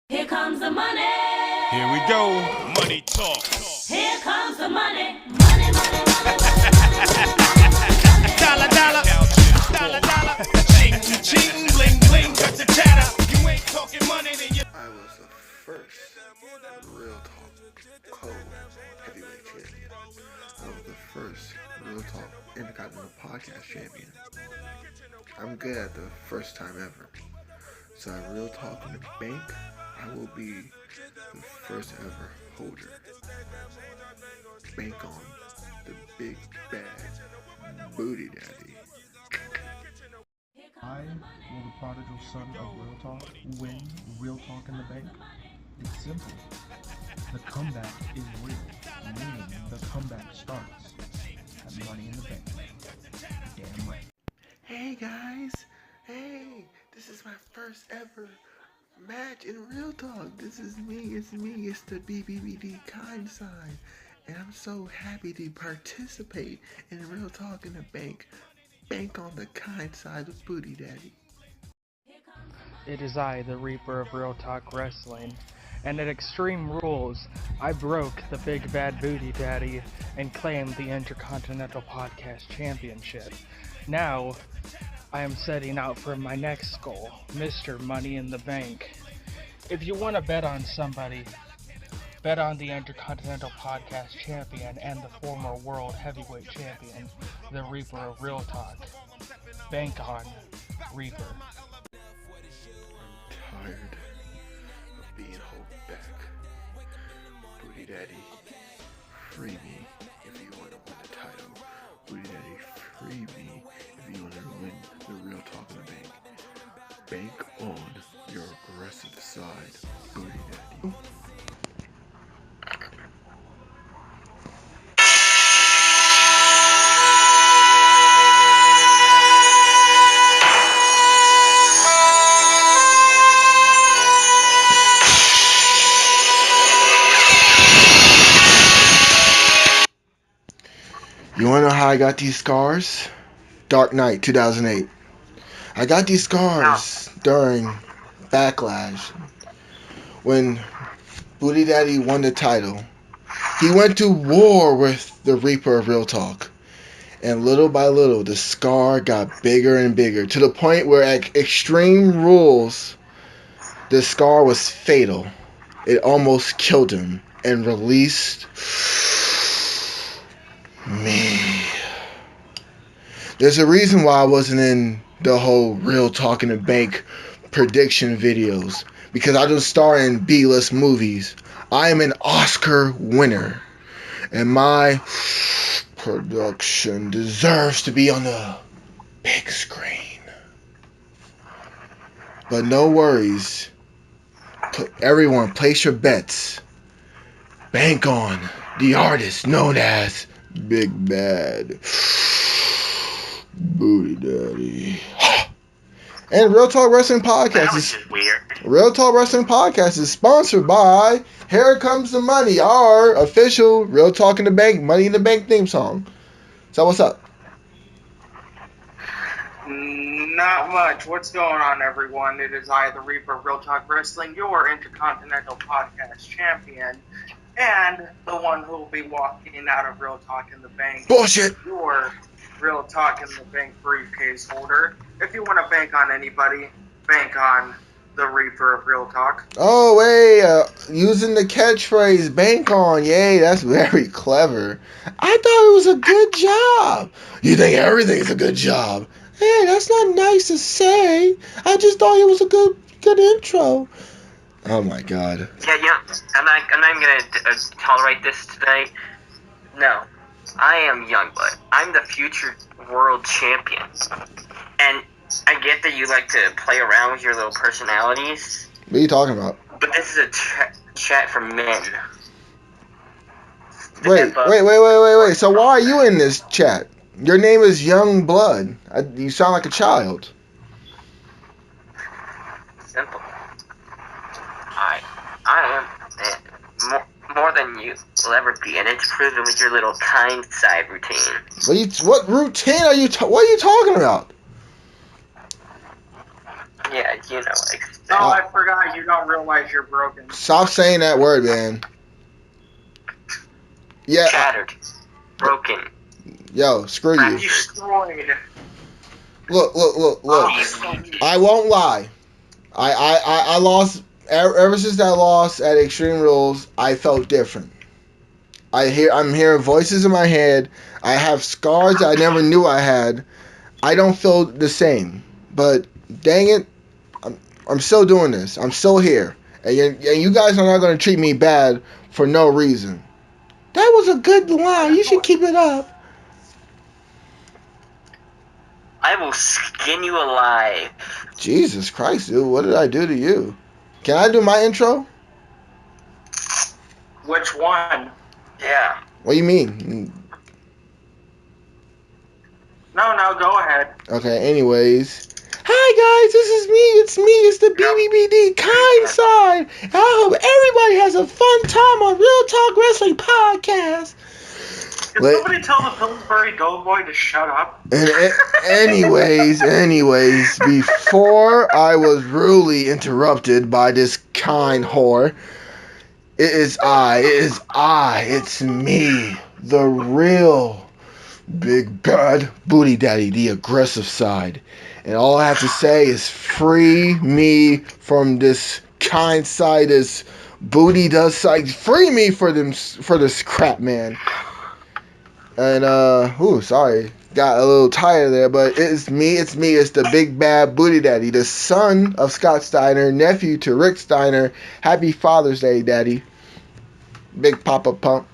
Here comes the money. Here we go. Money talk. Here comes the money. Money, money, money, money. Dollar, dollar. Dollar, dollar. Ching, ching, bling, bling. Cut the chatter. You ain't talking money, then you. I was the first Real Talk co-heavyweight champion. I was the first Real Talk Intercontinental Podcast champion. I'm good at the first time ever. So at Real Talk in the Bank, I will be the first ever holder. Bank on the big bad booty daddy. I, will the prodigal son of Real Talk, win Real Talk in the Bank? It's simple. The comeback is real, meaning the comeback starts at Money in the Bank. Damn right. Hey guys, hey, this is my first ever match in Real Talk. This is me, it's the BBBD kind side. And I'm so happy to participate in Real Talk in the Bank. Bank on the kind side of Booty Daddy. It is I, the Reaper of Real Talk Wrestling, and at Extreme Rules, I broke the Big Bad Booty Daddy and claimed the Intercontinental Podcast Championship. Now, I am setting out for my next goal, Mr. Money in the Bank. If you want to bet on somebody, bet on the Intercontinental Podcast Champion and the former World Heavyweight Champion, the Reaper of Real Talk. Bank on Reaper. I'm tired of being held back. Booty Daddy, free me if you want to win the title. Booty Daddy, free me if you want to win the Real Talk in the Bank. Bank on your aggressive side, Booty Daddy. You wanna know how I got these scars? Dark Knight 2008. I got these scars during Backlash when Booty Daddy won the title. He went to war with the Reaper of Real Talk. And little by little, the scar got bigger and bigger to the point where at Extreme Rules, the scar was fatal. It almost killed him and released me. There's a reason why I wasn't in the whole Real Talk in the Bank prediction videos. Because I don't star in B-list movies. I am an Oscar winner. And my production deserves to be on the big screen. But no worries. Everyone, place your bets. Bank on the artist known as Big Bad Booty Daddy. And Real Talk Wrestling Podcast is weird. Real Talk Wrestling Podcast is sponsored by Here Comes the Money, our official Real Talk in the Bank, Money in the Bank theme song. So what's up? Not much. What's going on, everyone? It is I, the Reaper of Real Talk Wrestling, your Intercontinental Podcast Champion, and the one who will be walking out of Real Talk in the Bank. Bullshit. Your Real Talk in the Bank briefcase holder. If you want to bank on anybody, bank on the Reaper of Real Talk. Oh, wait, using the catchphrase bank on, yay, that's very clever. I thought it was a good job. You think everything's a good job? Hey, that's not nice to say. I just thought it was a good intro. Oh my god. Yeah, I'm not even gonna tolerate this today. No, I am Youngblood. I'm the future world champion. And I get that you like to play around with your little personalities. What are you talking about? But this is a chat for men. Wait. So why are you in this chat? Your name is Young Blood. You sound like a child. Simple. I am more than you will ever be, and it's proven with your little kind side routine. What routine are you? What are you talking about? Yeah, like Oh, I forgot. You don't realize you're broken. Stop saying that word, man. Yeah. Shattered. Broken. Yo, screw you. Destroyed. Look. Oh, I won't lie. I lost ever since that loss at Extreme Rules. I felt different. I'm hearing voices in my head. I have scars I never knew I had. I don't feel the same. But dang it, I'm still doing this. I'm still here, and you guys are not going to treat me bad for no reason. That was a good line. You should keep it up. I will skin you alive. Jesus Christ, dude, what did I do to you? Can I do my intro? which one? Yeah. What do you mean? No, go ahead. Okay, anyways. Hi guys, this is me. It's the BBBD kind side. I hope everybody has a fun time on Real Talk Wrestling Podcast. Can somebody tell the Pillsbury Doughboy to shut up? And anyways, before I was rudely interrupted by this kind whore, it's me, the real big bad booty daddy, the aggressive side. And all I have to say is free me from this kind side, this booty does side. Free me for this crap, man. And sorry, got a little tired there, but it's me, it's the big bad booty daddy, the son of Scott Steiner, nephew to Rick Steiner. Happy Father's Day, Daddy. Big Papa Pump.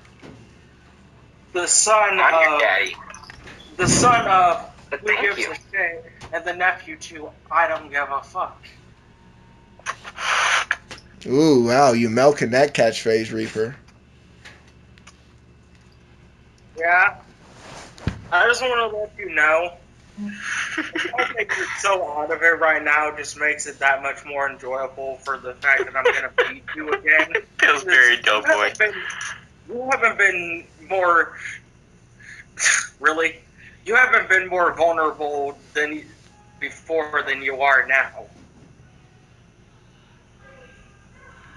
The son I'm your of daddy. the son of But Who thank Gives you. a Shit, and the nephew to I Don't Give a Fuck. Ooh, wow, you milking that catchphrase, Reaper. Yeah. I just want to let you know. The fact that you're so out of it right now just makes it that much more enjoyable for the fact that I'm going to beat you again. Pillsbury Doughboy. You haven't been more. Really? You haven't been more vulnerable than before than you are now.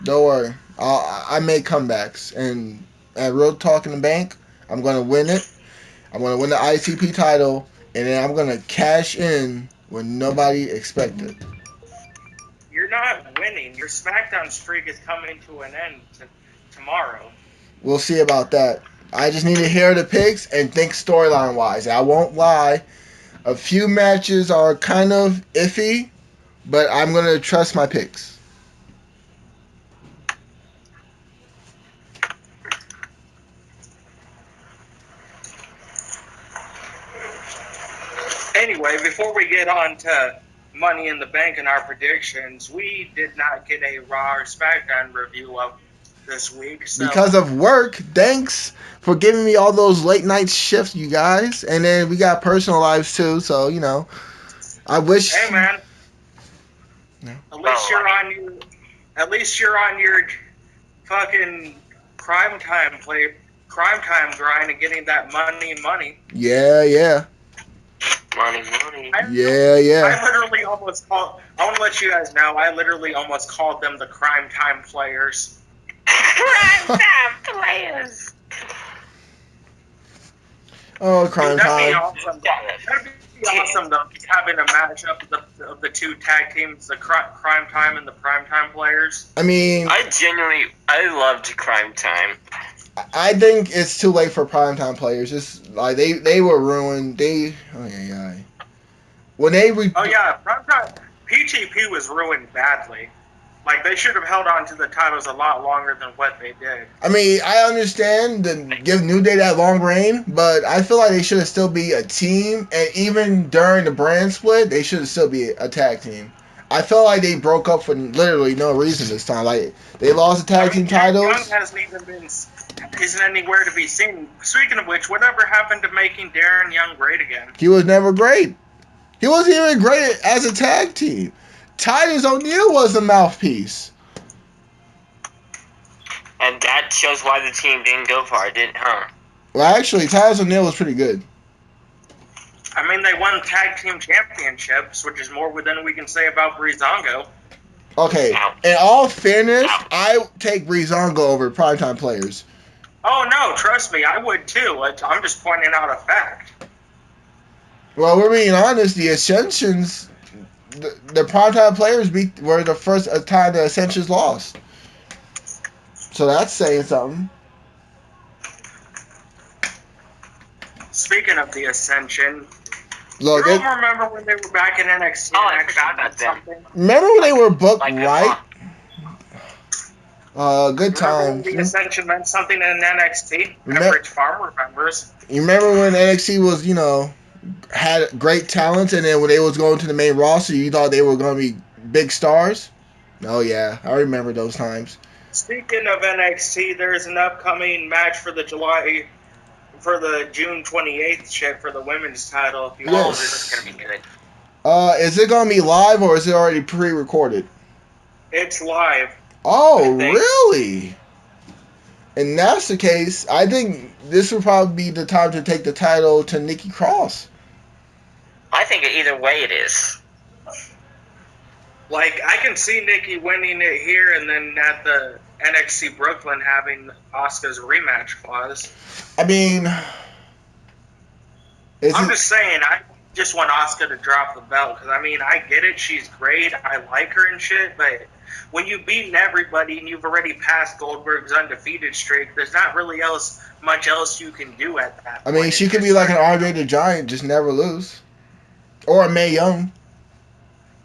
Don't worry, I make comebacks, and at Real Talk in the Bank, I'm gonna win it. I'm gonna win the ICP title, and then I'm gonna cash in when nobody expected. You're not winning. Your SmackDown streak is coming to an end tomorrow. We'll see about that. I just need to hear the picks and think storyline wise. I won't lie. A few matches are kind of iffy, but I'm gonna trust my picks. Anyway, before we get on to Money in the Bank and our predictions, we did not get a Raw or SmackDown review of this week. So Because of work, thanks for giving me all those late night shifts, you guys. And then we got personal lives too, so I wish. hey man, No. at least you're on your fucking crime time grind and getting that money. Yeah. Money. Yeah. I literally almost called. I want to let you guys know. I literally almost called them the crime time players. Crime time players. Oh, crime That'd be time. awesome. That'd be awesome though, having a matchup of the two tag teams, the crime time and the prime time players. I mean, I loved Crime Time. I think it's too late for primetime players. Just like they were ruined. When they Oh yeah, prime time. PTP was ruined badly. Like they should have held on to the titles a lot longer than what they did. I mean, I understand the give New Day that long reign, but I feel like they should have still be a team, and even during the brand split, they should have still be a tag team. I felt like they broke up for literally no reason this time. Like they lost the tag team titles. Young isn't anywhere to be seen. Speaking of which, whatever happened to making Darren Young great again? He was never great. He wasn't even great as a tag team. Titus O'Neil was the mouthpiece. And that shows why the team didn't go far, didn't, huh? Well, actually, Titus O'Neil was pretty good. I mean, they won tag team championships, which is more than we can say about Breezango. Okay, in all fairness, I take Breezango over primetime players. Oh no, trust me, I would too. I'm just pointing out a fact. Well, we're being honest. The Ascensions, the primetime players were the first time the Ascensions lost. So that's saying something. Speaking of the Ascension, Look, you don't remember when they were back in NXT? Oh, and I forgot actually about them. something? remember when they were booked Like right? Good Remember when times. the Ascension meant something in NXT? Remem- Average Farm remembers. You remember when NXT was, had great talents, and then when they was going to the main roster, you thought they were going to be big stars? Oh yeah, I remember those times. Speaking of NXT, there's an upcoming match for the June 28th shit for the women's title. If you Oh, Yes. this is gonna be good. Is it going to be live or is it already pre-recorded? It's live. Oh, I think. really? And that's the case. I think this would probably be the time to take the title to Nikki Cross. I think either way it is. Like, I can see Nikki winning it here and then at the NXT Brooklyn having Asuka's rematch clause. I mean, I'm just saying, I just want Asuka to drop the belt because, I mean, I get it. She's great. I like her and shit. But when you've beaten everybody and you've already passed Goldberg's undefeated streak, there's not really much else you can do at that point. I mean, she could be like an Andre the Giant, just never lose. Or a Mae Young.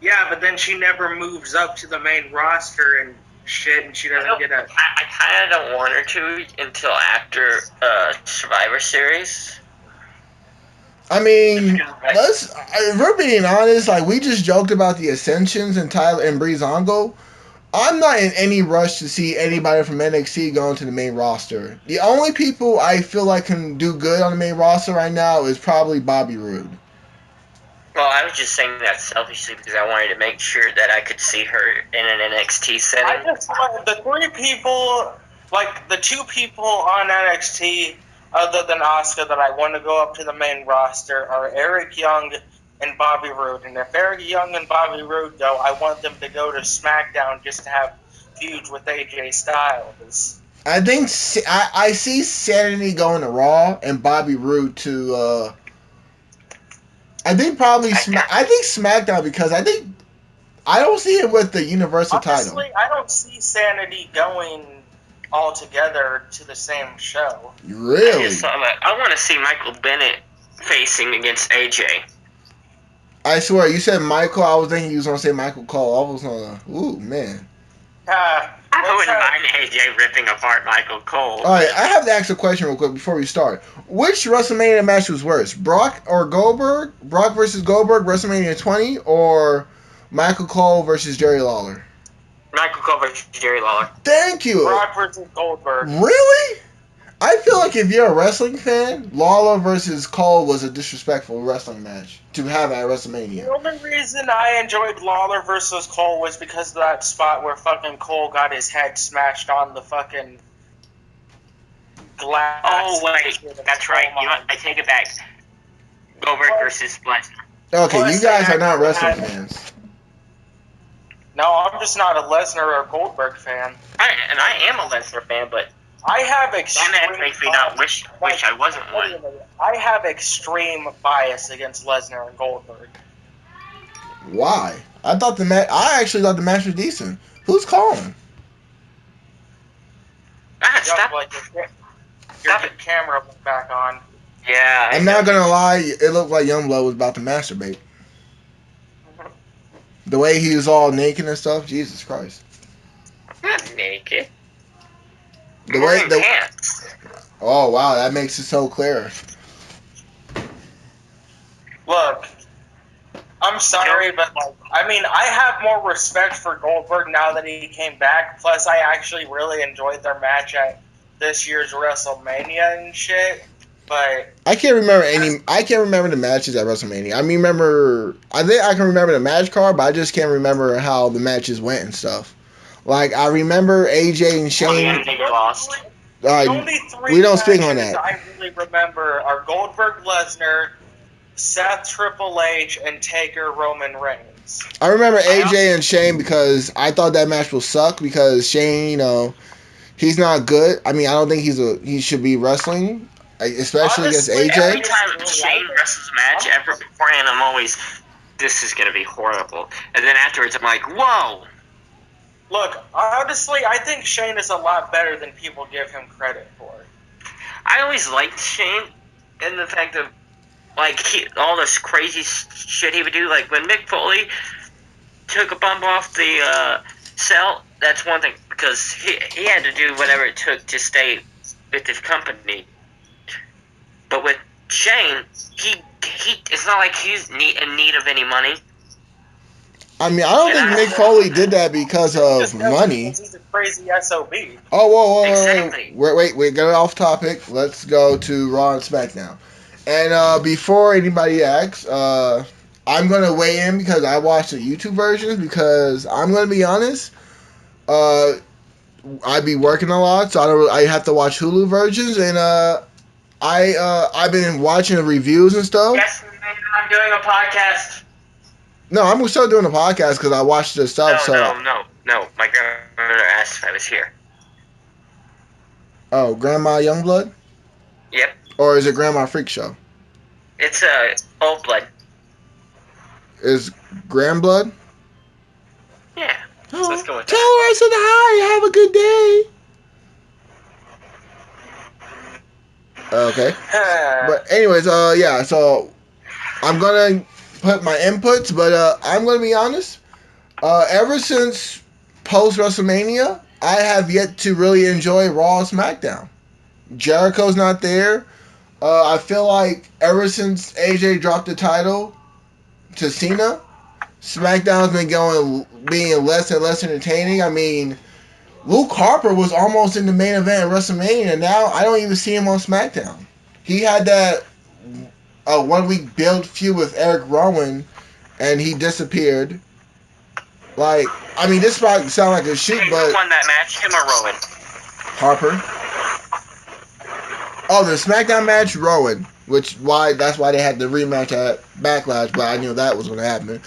Yeah, but then she never moves up to the main roster and shit, and she doesn't get a... I kind of don't want her to until after Survivor Series. I mean, if we're being honest, like, we just joked about the Ascensions and Tyler and Breezango. I'm not in any rush to see anybody from NXT going to the main roster. The only people I feel like can do good on the main roster right now is probably Bobby Roode. Well, I was just saying that selfishly because I wanted to make sure that I could see her in an NXT setting. I just want the three people, like the two people on NXT other than Asuka that I want to go up to the main roster are Eric Young and Bobby Roode. And if Eric Young and Bobby Roode go, I want them to go to SmackDown just to have feuds with AJ Styles. I think I see Sanity going to Raw and Bobby Roode to. I think probably I think SmackDown because I don't see him with the Universal title. Honestly, I don't see Sanity going all together to the same show. Really? I want to see Michael Bennett facing against AJ. I swear, you said Michael. I was thinking you was gonna say Michael Cole. I was gonna. Ooh, man. I wouldn't mind AJ ripping apart Michael Cole. All right, I have to ask a question real quick before we start. Which WrestleMania match was worse, Brock or Goldberg? Brock versus Goldberg, WrestleMania 20, or Michael Cole versus Jerry Lawler? Michael Cole versus Jerry Lawler. Thank you. Brock versus Goldberg. Really? I feel like if you're a wrestling fan, Lawler versus Cole was a disrespectful wrestling match to have at WrestleMania. The only reason I enjoyed Lawler versus Cole was because of that spot where fucking Cole got his head smashed on the fucking glass. Oh, wait. That's right. You know what? I take it back. Goldberg versus Lesnar. Okay, you guys are not wrestling fans. No, I'm just not a Lesnar or Goldberg fan. I am a Lesnar fan, but I have extreme... that makes me not wish I wasn't one. I have extreme bias against Lesnar and Goldberg. Why? I actually thought the match was decent. Who's calling? Stop. Your camera went back on. Yeah. I'm not gonna lie, it looked like Youngblood was about to masturbate. The way he was all naked and stuff, Jesus Christ. Not naked. Pants. Oh wow, that makes it so clear. Look, I'm sorry, but I have more respect for Goldberg now that he came back. Plus, I actually really enjoyed their match at this year's WrestleMania and shit. But I can't remember the matches at WrestleMania. I think I can remember the match card, but I just can't remember how the matches went and stuff. Like I remember AJ and Shane. They lost. The only three we don't speak on matches that. I really remember are Goldberg Lesnar, Seth, Triple H, and Taker, Roman Reigns. I remember AJ and Shane because I thought that match will suck because Shane, he's not good. I mean, I don't think he should be wrestling, especially Honestly, against Every AJ. time Shane wrestles a match, ever beforehand, I'm always, this is gonna be horrible, and then afterwards, I'm like, whoa. Look, honestly, I think Shane is a lot better than people give him credit for. I always liked Shane, and the fact that, like, all this crazy shit he would do, like when Mick Foley took a bump off the cell. That's one thing because he had to do whatever it took to stay with his company. But with Shane, he it's not like he's in need of any money. I mean, I don't think Mick Foley did that because of money. He's a crazy SOB. Oh, whoa. Exactly. Wait, get off topic. Let's go to Raw and SmackDown. And before anybody asks, I'm going to weigh in because I watched the YouTube versions because I'm going to be honest, I be working a lot, so I have to watch Hulu versions, and I've been watching the reviews and stuff. Yes, I'm doing a podcast. No, I'm still doing a podcast because I watched the stuff. No. My grandmother asked if I was here. Oh, Grandma Youngblood? Yep. Or is it Grandma Freak Show? It's Old Blood. Is Grandblood? Yeah. So let's go with Tell that. her I said hi. Have a good day. Okay. But anyways, yeah. So I'm gonna put my inputs, but I'm gonna be honest. Ever since post WrestleMania, I have yet to really enjoy Raw and SmackDown. Jericho's not there. I feel like ever since AJ dropped the title to Cena, SmackDown's been being less and less entertaining. I mean, Luke Harper was almost in the main event at WrestleMania, and now I don't even see him on SmackDown. He had that 1 week build feud with Eric Rowan, and he disappeared. Like, I mean, this probably sound like a shoot, Hey, but who won that match? Him or Rowan? Harper. Oh, the SmackDown match, Rowan, that's why they had the rematch at Backlash, but I knew that was going to happen.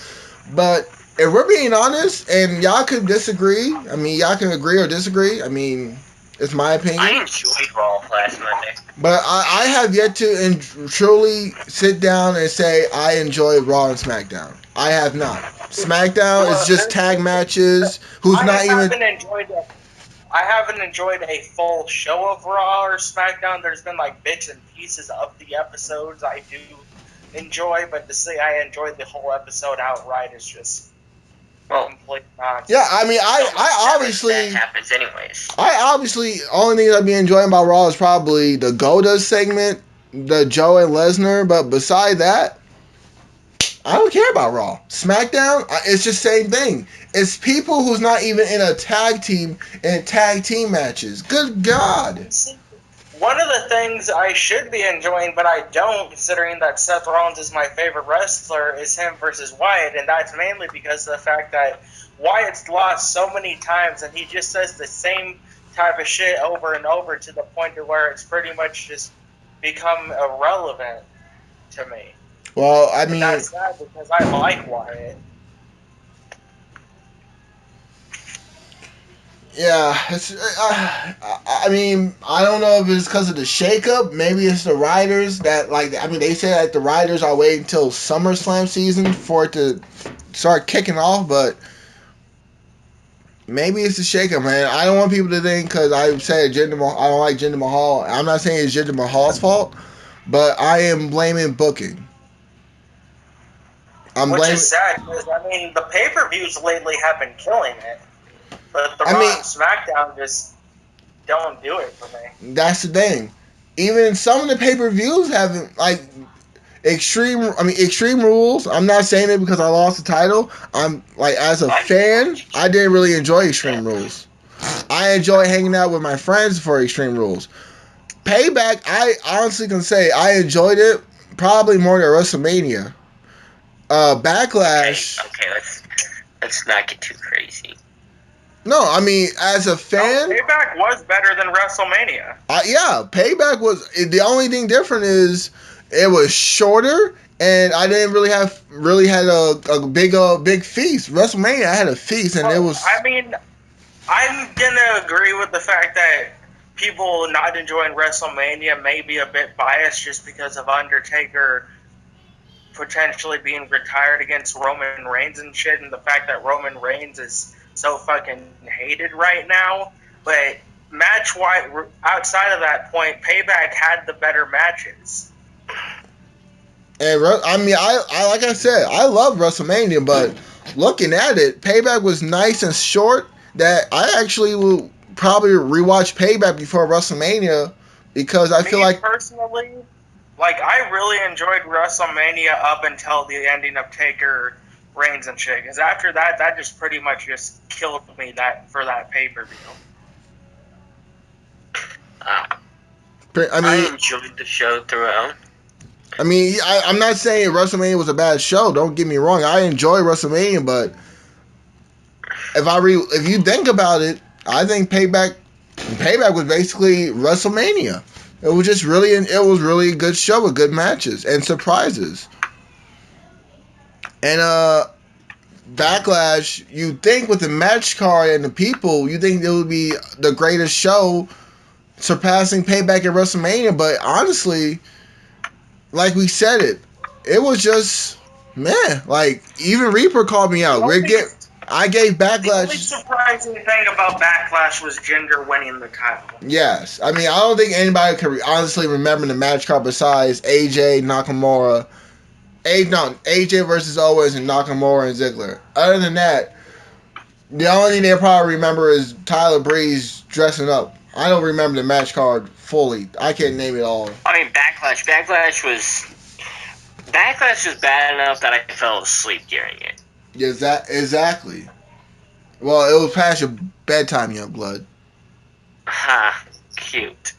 But if we're being honest, and y'all could disagree, I mean, y'all can agree or disagree, I mean, it's my opinion. I enjoyed Raw last Monday. But I have yet to truly sit down and say I enjoy Raw and SmackDown. I have not. SmackDown is just tag matches. I haven't enjoyed a full show of Raw or SmackDown. There's been like bits and pieces of the episodes I do enjoy, but to say I enjoyed the whole episode outright is just complete nonsense. Yeah, I mean, I obviously That happens anyways. only thing I've been enjoying about Raw is probably the Goldust segment, the Joe and Lesnar, but beside that, I don't care about Raw. SmackDown, it's just same thing. It's people who's not even in a tag team matches. Good God. One of the things I should be enjoying, but I don't, considering that Seth Rollins is my favorite wrestler, is him versus Wyatt, and that's mainly because of the fact that Wyatt's lost so many times, and he just says the same type of shit over and over to the point to where it's pretty much just become irrelevant to me. Well, I mean, that's sad because I like Wyatt. Yeah, I mean, I don't know if it's because of the shakeup. Maybe it's the writers that, they say that the writers are waiting until SummerSlam season for it to start kicking off, but maybe it's the shakeup, man. I don't want people to think because I said I don't like Jinder Mahal. I'm not saying it's Jinder Mahal's fault, but I am blaming booking. Which is sad because, I mean, the pay-per-views lately have been killing it. But the Raw and SmackDown just don't do it for me. That's the thing. Even some of the pay-per-views haven't, Extreme Rules. I'm not saying it because I lost the title. I'm, as a fan, I didn't really enjoy Extreme Rules. I enjoy hanging out with my friends for Extreme Rules. Payback, I honestly can say I enjoyed it probably more than WrestleMania. Backlash. Okay, let's not get too crazy. No, I mean, as a fan... No, Payback was better than WrestleMania. Yeah, Payback was... The only thing different is it was shorter and I didn't really had a big feast. WrestleMania, I had a feast, and it Well, was. I mean, I'm gonna agree with the fact that people not enjoying WrestleMania may be a bit biased just because of Undertaker potentially being retired against Roman Reigns and shit, and the fact that Roman Reigns is so fucking hated right now. But match wise, outside of that point, Payback had the better matches. And I mean, I like I said, I love WrestleMania, but looking at it, Payback was nice and short. That I actually will probably rewatch Payback before WrestleMania because I feel Me like personally, like I really enjoyed WrestleMania up until the ending of Taker Reigns and shit. Because after that, that just pretty much just killed me for that pay-per-view. I I mean, enjoyed the show throughout. I'm not saying WrestleMania was a bad show. Don't get me wrong. I enjoy WrestleMania, but if you think about it, I think Payback was basically WrestleMania. It was just really a good show with good matches and surprises. And Backlash, you think with the match card and the people, you think it would be the greatest show, surpassing Payback at WrestleMania. But honestly, like we said it was just man. Like even Reaper called me out. I gave The only Backlash. surprising thing about Backlash was Jinder winning the title. Yes, I mean I don't think anybody can honestly remember the match card besides AJ Nakamura. AJ versus Owens and Nakamura and Ziggler. Other than that, the only thing they probably remember is Tyler Breeze dressing up. I don't remember the match card fully. I can't name it all. I mean, Backlash was bad enough that I fell asleep during it. Yes, that exactly. Well, it was past your bedtime, young blood. Ha, cute.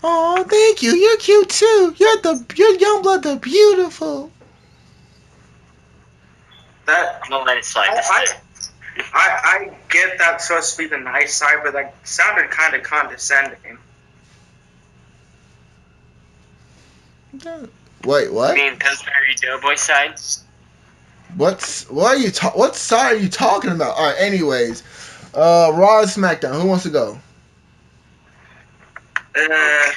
Oh, thank you. You're cute too. You're young blood, the beautiful. That I'm gonna let it slide this I, time. I get that's supposed to be the nice side, but that sounded kind of condescending. Wait, You what? mean Pillsbury Doughboy side? What side are you talking about? All right. Anyways, Raw and SmackDown. Who wants to go? I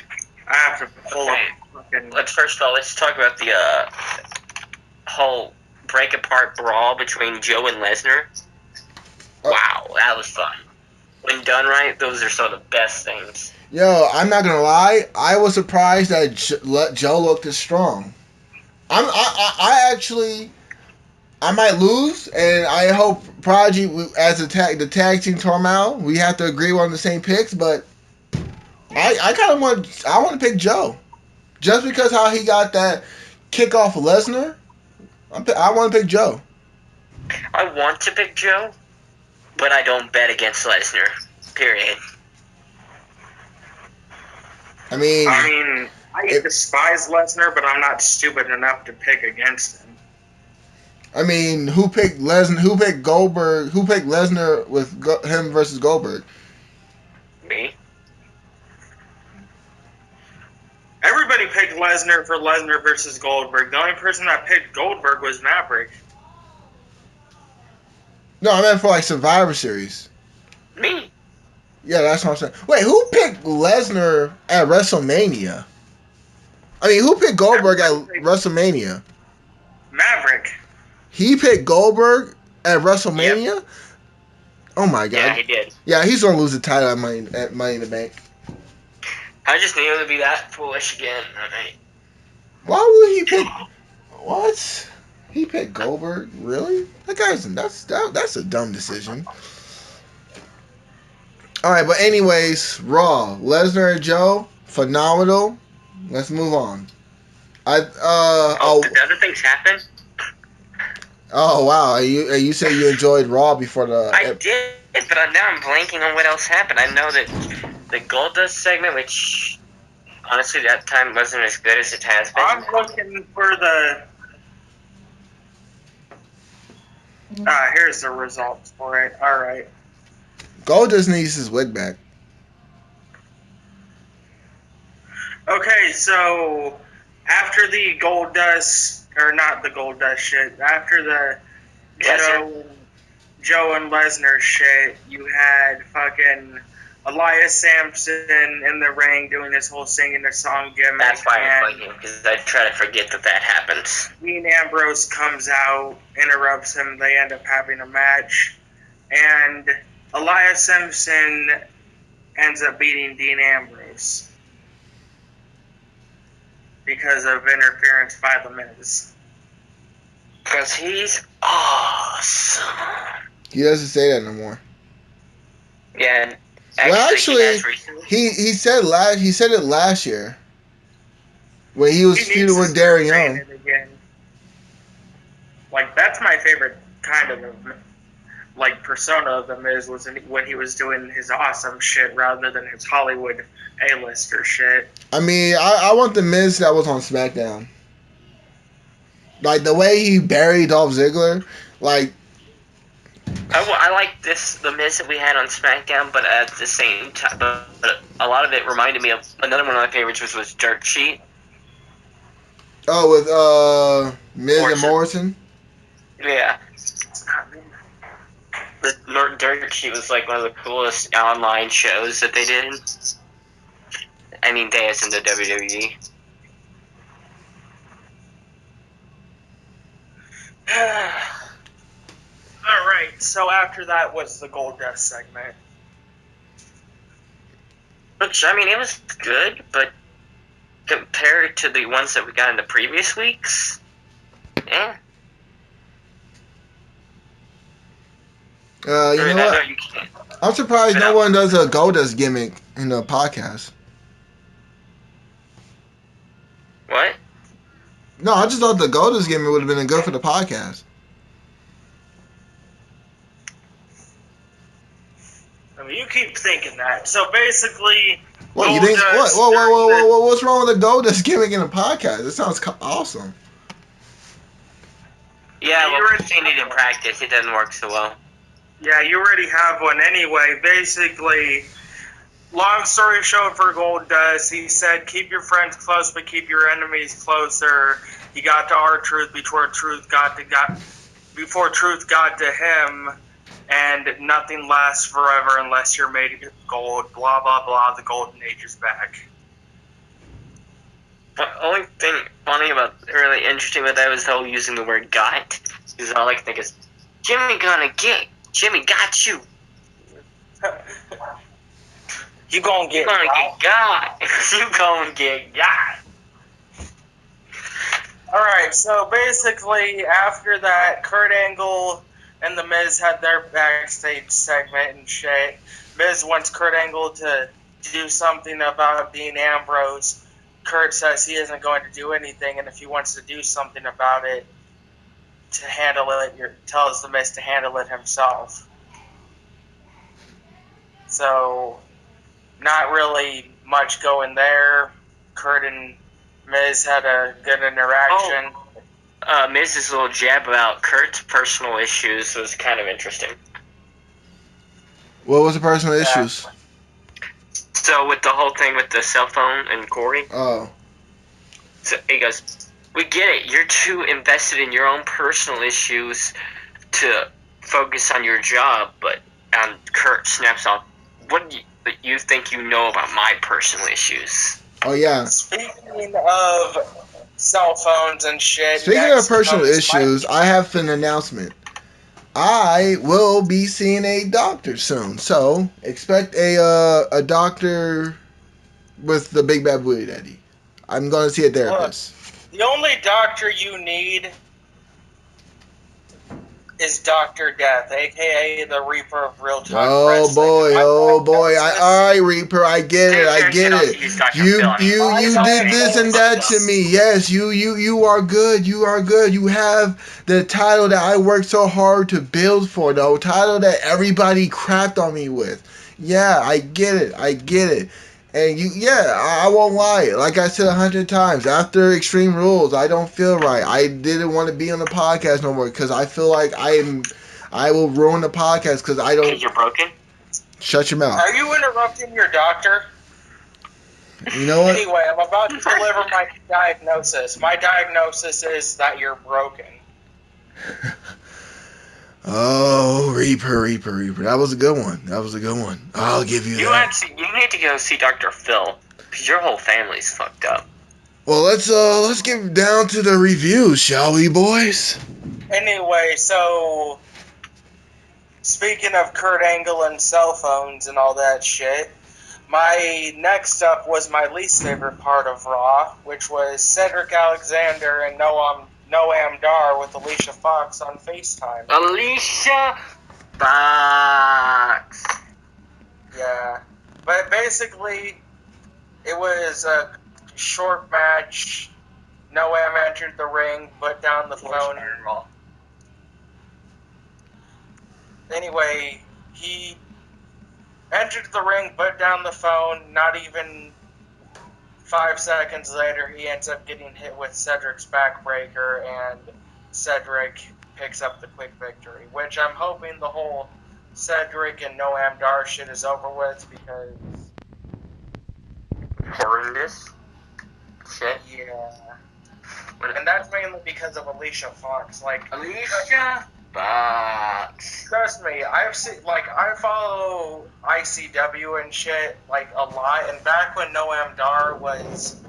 have to pull up. Fucking, Let's talk about the whole break apart brawl between Joe and Lesnar. Wow, that was fun. When done right, those are some of the best things. Yo, I'm not gonna lie. I was surprised that Joe looked as strong. I actually, I might lose, and I hope Prodigy as the tag team turmoil, we have to agree on the same picks. But I kind of want to pick Joe, just because how he got that kick off of Lesnar. I want to pick Joe. I want to pick Joe, but I don't bet against Lesnar. Period. I mean, I despise Lesnar, but I'm not stupid enough to pick against him. I mean, who picked Lesnar? Who picked Goldberg? Who picked Lesnar with him versus Goldberg? Me? Everybody picked Lesnar for Lesnar versus Goldberg. The only person that picked Goldberg was Maverick. No, I meant for like Survivor Series. Me? Yeah, that's what I'm saying. Wait, who picked Lesnar at WrestleMania? I mean, who picked Goldberg at WrestleMania? Maverick. He picked Goldberg at WrestleMania? Yep. Oh my god. Yeah, he did. Yeah, he's gonna lose the title at Money in the Bank. I just knew it would be that foolish again. Alright. Why would he pick? What? He picked Goldberg? Really? That's a dumb decision. All right, but anyways, Raw, Lesnar and Joe, phenomenal. Let's move on. Did other things happen? Oh wow, you say you enjoyed Raw before the? I did, but now I'm blanking on what else happened. I know that the Goldust segment, which honestly that time wasn't as good as it has been. I'm looking for the. Here's the results for it. All right. Goldust needs his wig back. Okay, so after the Gold Dust, or not the Gold Dust shit, after the Joe and Lesnar shit, you had fucking Elias Sampson in the ring doing this whole singing the song gimmick. That's why I'm fucking, because I try to forget that happens. Dean Ambrose comes out, interrupts him, they end up having a match, and Elias Sampson ends up beating Dean Ambrose because of interference by The Miz. Because he's awesome. He doesn't say that no more. Yeah. Actually, he said it last year when he was feuding with Darren Young. Like, that's my favorite kind of like persona of The Miz was when he was doing his awesome shit rather than his Hollywood A-lister shit. I mean, I want The Miz that was on SmackDown. Like, the way he buried Dolph Ziggler, like... I like The Miz that we had on SmackDown, but at the same time, but a lot of it reminded me of another one of my favorites, which was Dirt Sheet. Oh, with Miz and Morrison? Yeah. The Dirt Sheet was like one of the coolest online shows that they did. I mean, they as in the WWE. Alright, so after that was the Gold Dust segment. Which, I mean, it was good, but compared to the ones that we got in the previous weeks, yeah. You know what? You can't. I'm surprised no one does a Goldust gimmick in the podcast. What? No, I just thought the Goldust gimmick would have been good for the podcast. I mean, you keep thinking that. So basically, what you think? What? Whoa! What's wrong with the Goldust gimmick in the podcast? It sounds awesome. Yeah, well, we're seeing it in practice. It doesn't work so well. Yeah, you already have one anyway. Basically, long story short for Goldust, he said, keep your friends close, but keep your enemies closer. He got to R-Truth before truth got to him, and nothing lasts forever unless you're made of gold. Blah, blah, blah. The golden age is back. The only thing really interesting about that was the whole using the word got. Because all I can think is, Jimmy got you. You gonna get got. You gonna get got. Alright, so basically, after that, Kurt Angle and The Miz had their backstage segment and shit. Miz wants Kurt Angle to do something about Dean Ambrose. Kurt says he isn't going to do anything, and if he wants to do something about it, to handle it, tells The Miz to handle it himself. So, not really much going there. Kurt and Miz had a good interaction. Miz's little jab about Kurt's personal issues was kind of interesting. What was the personal issues? So with the whole thing with the cell phone and Corey. Oh. So he goes, we get it. You're too invested in your own personal issues to focus on your job. But Kurt snaps off, what do you think you know about my personal issues? Oh, yeah. Speaking of cell phones and shit. Speaking of personal issues, I have an announcement. I will be seeing a doctor soon. So, expect a doctor with the big bad booty daddy. I'm going to see a therapist. Look, the only doctor you need is Dr. Death, a.k.a. the Reaper of Real Talk Wrestling. Oh boy. Alright, Reaper, I get it. You did this and that to me. Yes, you are good. You are good. You have the title that I worked so hard to build for, though. Title that everybody crapped on me with. Yeah, I get it. And I won't lie. Like I said 100 times, after Extreme Rules, I don't feel right. I didn't want to be on the podcast no more because I feel like I will ruin the podcast because I don't. Because you're broken? Shut your mouth. Are you interrupting your doctor? You know what? Anyway, I'm about to deliver my diagnosis. My diagnosis is that you're broken. Oh, Reaper. That was a good one. I'll give you that. You need to go see Dr. Phil, because your whole family's fucked up. Well, let's get down to the reviews, shall we, boys? Anyway, so speaking of Kurt Angle and cell phones and all that shit, my next up was my least favorite part of Raw, which was Cedric Alexander and Noam Dar with Alicia Fox on FaceTime. Alicia Fox. Yeah. But basically, it was a short match. Noam entered the ring, put down the phone. Anyway, he entered the ring, put down the phone. Not even 5 seconds later, he ends up getting hit with Cedric's backbreaker, and Cedric picks up the quick victory. Which I'm hoping the whole Cedric and Noam Dar shit is over with, because Horrendous shit. yeah. And that's mainly because of Alicia Fox. Like, Alicia Fox. trust me, I follow ICW and shit, like, a lot, and back when Noam Dar was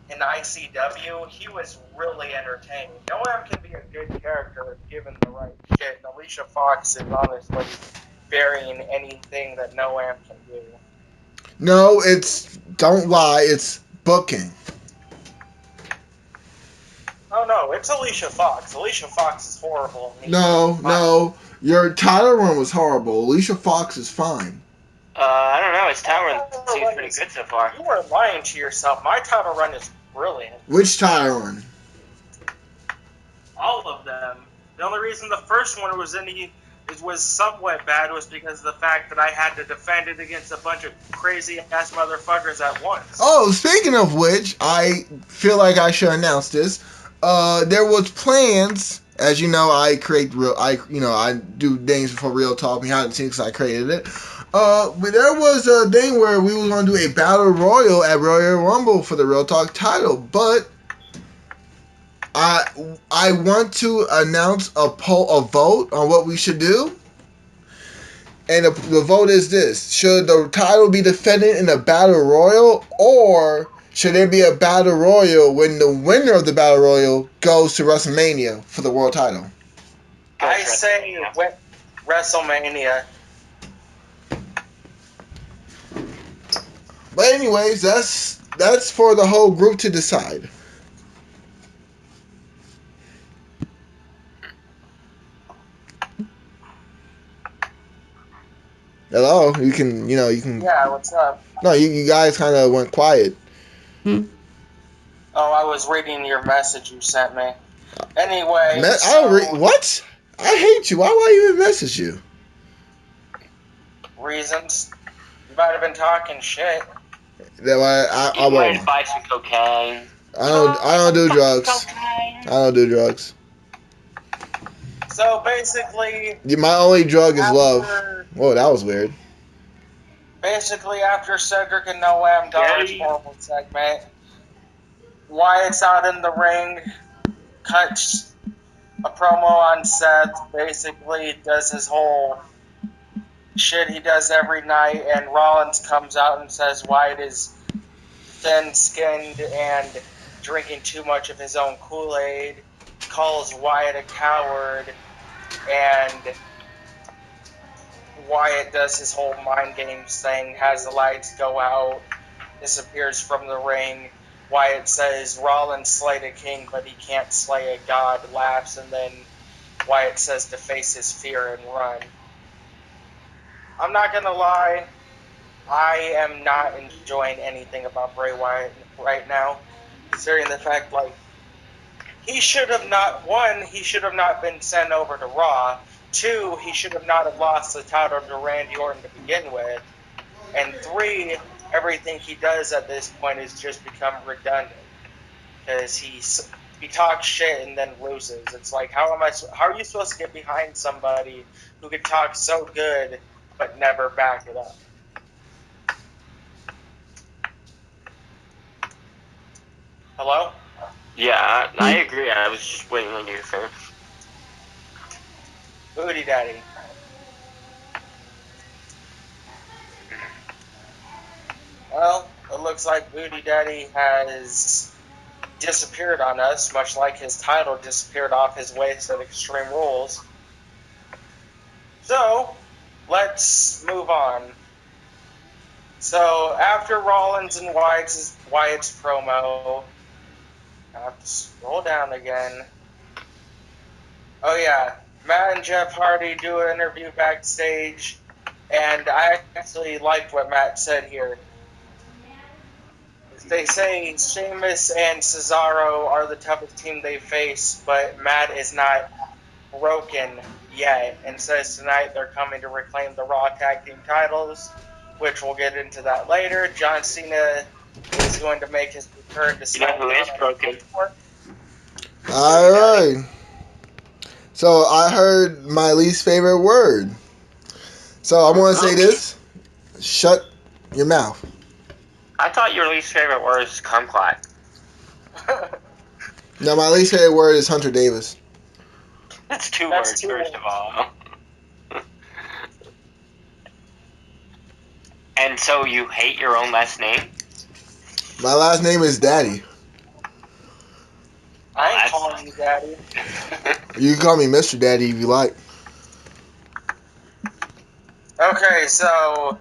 in ICW, he was really entertaining. Noam can be a good character if given the right shit, and Alicia Fox is honestly burying anything that Noam can do. No, don't lie, it's booking. Oh no, it's Alicia Fox. Alicia Fox is horrible. No, your title run was horrible. Alicia Fox is fine. I don't know. His title run seems pretty good so far. You are lying to yourself. My title run is brilliant. Which title run? All of them. The only reason the first one was somewhat bad was because of the fact that I had to defend it against a bunch of crazy ass motherfuckers at once. Oh, speaking of which, I feel like I should announce this. There was plans, as you know, I do things for Real Talk behind the scenes because I created it. But there was a thing where we was gonna do a battle royal at Royal Rumble for the Real Talk title, but I want to announce a vote on what we should do. And the vote is this: should the title be defended in a battle royal, or should there be a battle royal when the winner of the battle royal goes to WrestleMania for the world title? I say WrestleMania. But anyways, that's for the whole group to decide. Hello, you can. Yeah, what's up? No, you guys kind of went quiet. Oh, I was reading your message you sent me. Anyway, what? I hate you. Why would I even message you? Reasons. You might have been talking shit. I might buy some cocaine. I don't do drugs. I don't do drugs. So basically, My only drug is love. Whoa, that was weird. Basically, after Cedric and Noam Dar's horrible segment, Wyatt's out in the ring, cuts a promo on Seth, basically does his whole shit he does every night, and Rollins comes out and says Wyatt is thin-skinned and drinking too much of his own Kool-Aid, calls Wyatt a coward, and Wyatt does his whole mind games thing, has the lights go out, disappears from the ring. Wyatt says Rollins slayed a king, but he can't slay a god, laughs, and then Wyatt says to face his fear and run. I'm not gonna lie, I am not enjoying anything about Bray Wyatt right now, considering the fact, he should have not been sent over to Raw. 2, he should have not have lost the title to Randy Orton to begin with. And 3, everything he does at this point has just become redundant. Because he talks shit and then loses. It's like, how are you supposed to get behind somebody who could talk so good but never back it up? Hello? Yeah, I agree. I was just waiting on you to finish. Booty Daddy. Well, it looks like Booty Daddy has disappeared on us, much like his title disappeared off his waist at Extreme Rules. So, let's move on. So, after Rollins and Wyatt's promo, I have to scroll down again. Oh yeah, Matt and Jeff Hardy do an interview backstage, and I actually liked what Matt said here. They say Sheamus and Cesaro are the toughest team they face, but Matt is not broken yet, and says tonight they're coming to reclaim the Raw Tag Team titles, which we'll get into that later. John Cena is going to make his return to You know who is SmackDown. broken? Alright. So I heard my least favorite word. So I want to say this. Shut your mouth. I thought your least favorite word was kumquat. No, my least favorite word is Hunter Davis. That's two That's words, two first words. of all. And so you hate your own last name? My last name is Daddy. I ain't that's- calling you Daddy. You can call me Mr. Daddy if you like. Okay, so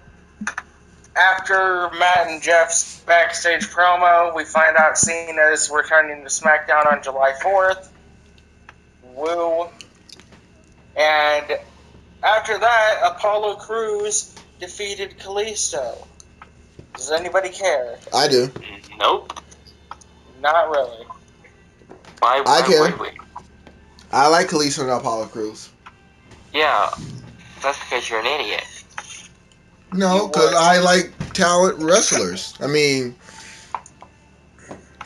after Matt and Jeff's backstage promo, we find out Cena's returning to SmackDown on July 4th. Woo. And after that, Apollo Crews defeated Kalisto. Does anybody care? I do. Nope. Not really. Why care. would we? I like Kalisto and Apollo Crews. Yeah, that's because you're an idiot. No, You because would. I like talent wrestlers. I mean,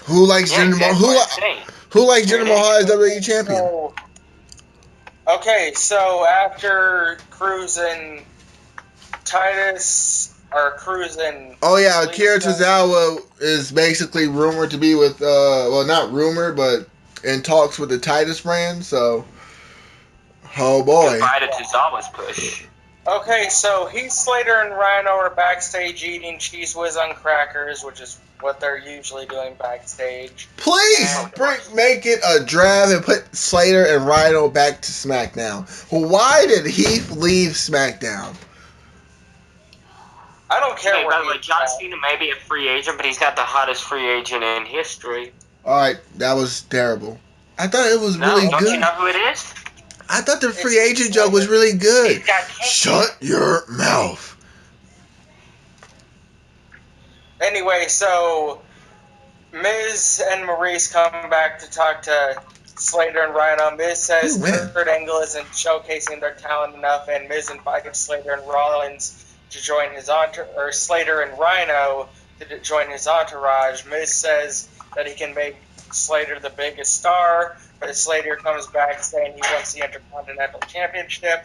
who likes Yeah, Jinder exactly Mahal? what I'm saying. Who likes You're Jinder an Mahal as idiot. WWE champion? So, okay, so after Cruz and Oh yeah, Kalisto- Akira Tozawa is basically rumored to be with, well, not rumored, but in talks with the Titus brand. So, oh boy. Goodbye to Tozawa's push. Okay, so Heath Slater and Rhino are backstage eating Cheese Whiz on crackers, which is what they're usually doing backstage. Please make it a draft and put Slater and Rhino back to SmackDown. Why did Heath leave SmackDown? I don't care Hey, where by the way, Heath's John at. Cena may be a free agent, but he's not the hottest free agent in history. Alright, that was terrible. I thought it was No, really don't good. you know who it is? I thought the It's free agent Heath joke was Slater. really good. He's got cancer. Shut your mouth. Anyway, so Miz and Maurice come back to talk to Slater and Rhino. Miz says Ooh, man. Kurt Angle isn't showcasing their talent enough, and Miz invited Slater and Rollins to join his or Slater and Rhino to join his entourage. Miz says that he can make Slater the biggest star, but Slater comes back saying he wants the Intercontinental Championship.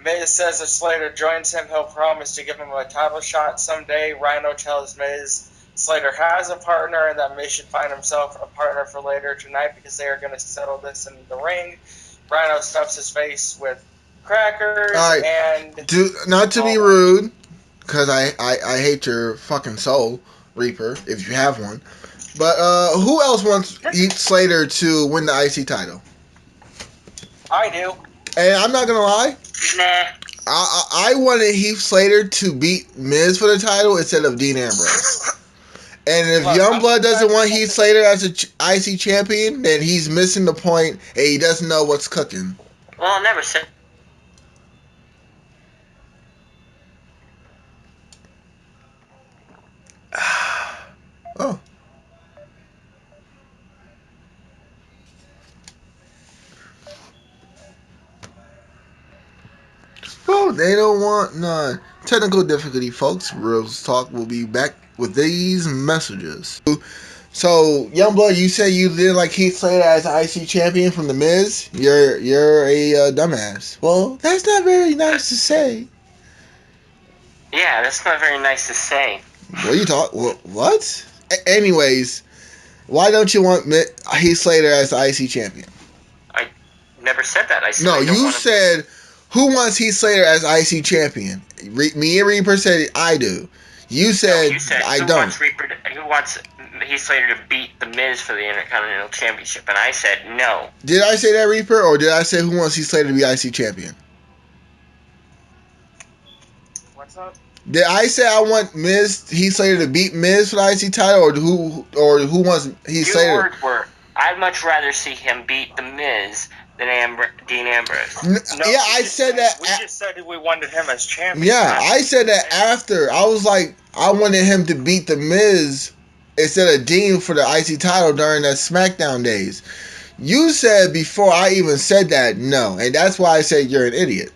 Miz says if Slater joins him, he'll promise to give him a title shot someday. Rhino tells Miz Slater has a partner and that Miz should find himself a partner for later tonight because they are going to settle this in the ring. Rhino stuffs his face with crackers Alright, and... not to be rude, because I hate your fucking soul, Reaper, if you have one. But who else wants Heath Slater to win the IC title? I do. And I'm not gonna lie, Nah. I wanted Heath Slater to beat Miz for the title instead of Dean Ambrose. And if Look, Youngblood doesn't want Heath Slater as an IC champion, then he's missing the point and he doesn't know what's cooking. Well, I never said. Oh. Well, they don't want none. Technical difficulty, folks. Real Talk will be back with these messages. So, Youngblood, you said you didn't like Heath Slater as IC champion from The Miz? You're a dumbass. Well, that's not very nice to say. Yeah, that's not very nice to say. What you talk? What? Anyways, Why don't you want Heath Slater as the IC champion? I never said that. I said No, I don't you want said who wants Heath Slater as IC champion? Me and Reaper said I do. You said, you said I who don't. who wants Heath Slater to beat The Miz for the Intercontinental Championship, and I said no. Did I say that, Reaper, or did I say who wants Heath Slater to be IC champion? What's up? Did I say I want Heath Slater to beat Miz for the IC title, or who wants Heath Your Slater? words were, I'd much rather see him beat The Miz than Dean Ambrose. No, Yeah, I said that. We just said we wanted him as champion. Yeah, I said that after. I was like, I wanted him to beat The Miz instead of Dean for the IC title during the SmackDown days. You said before I even said that, no. And that's why I said you're an idiot.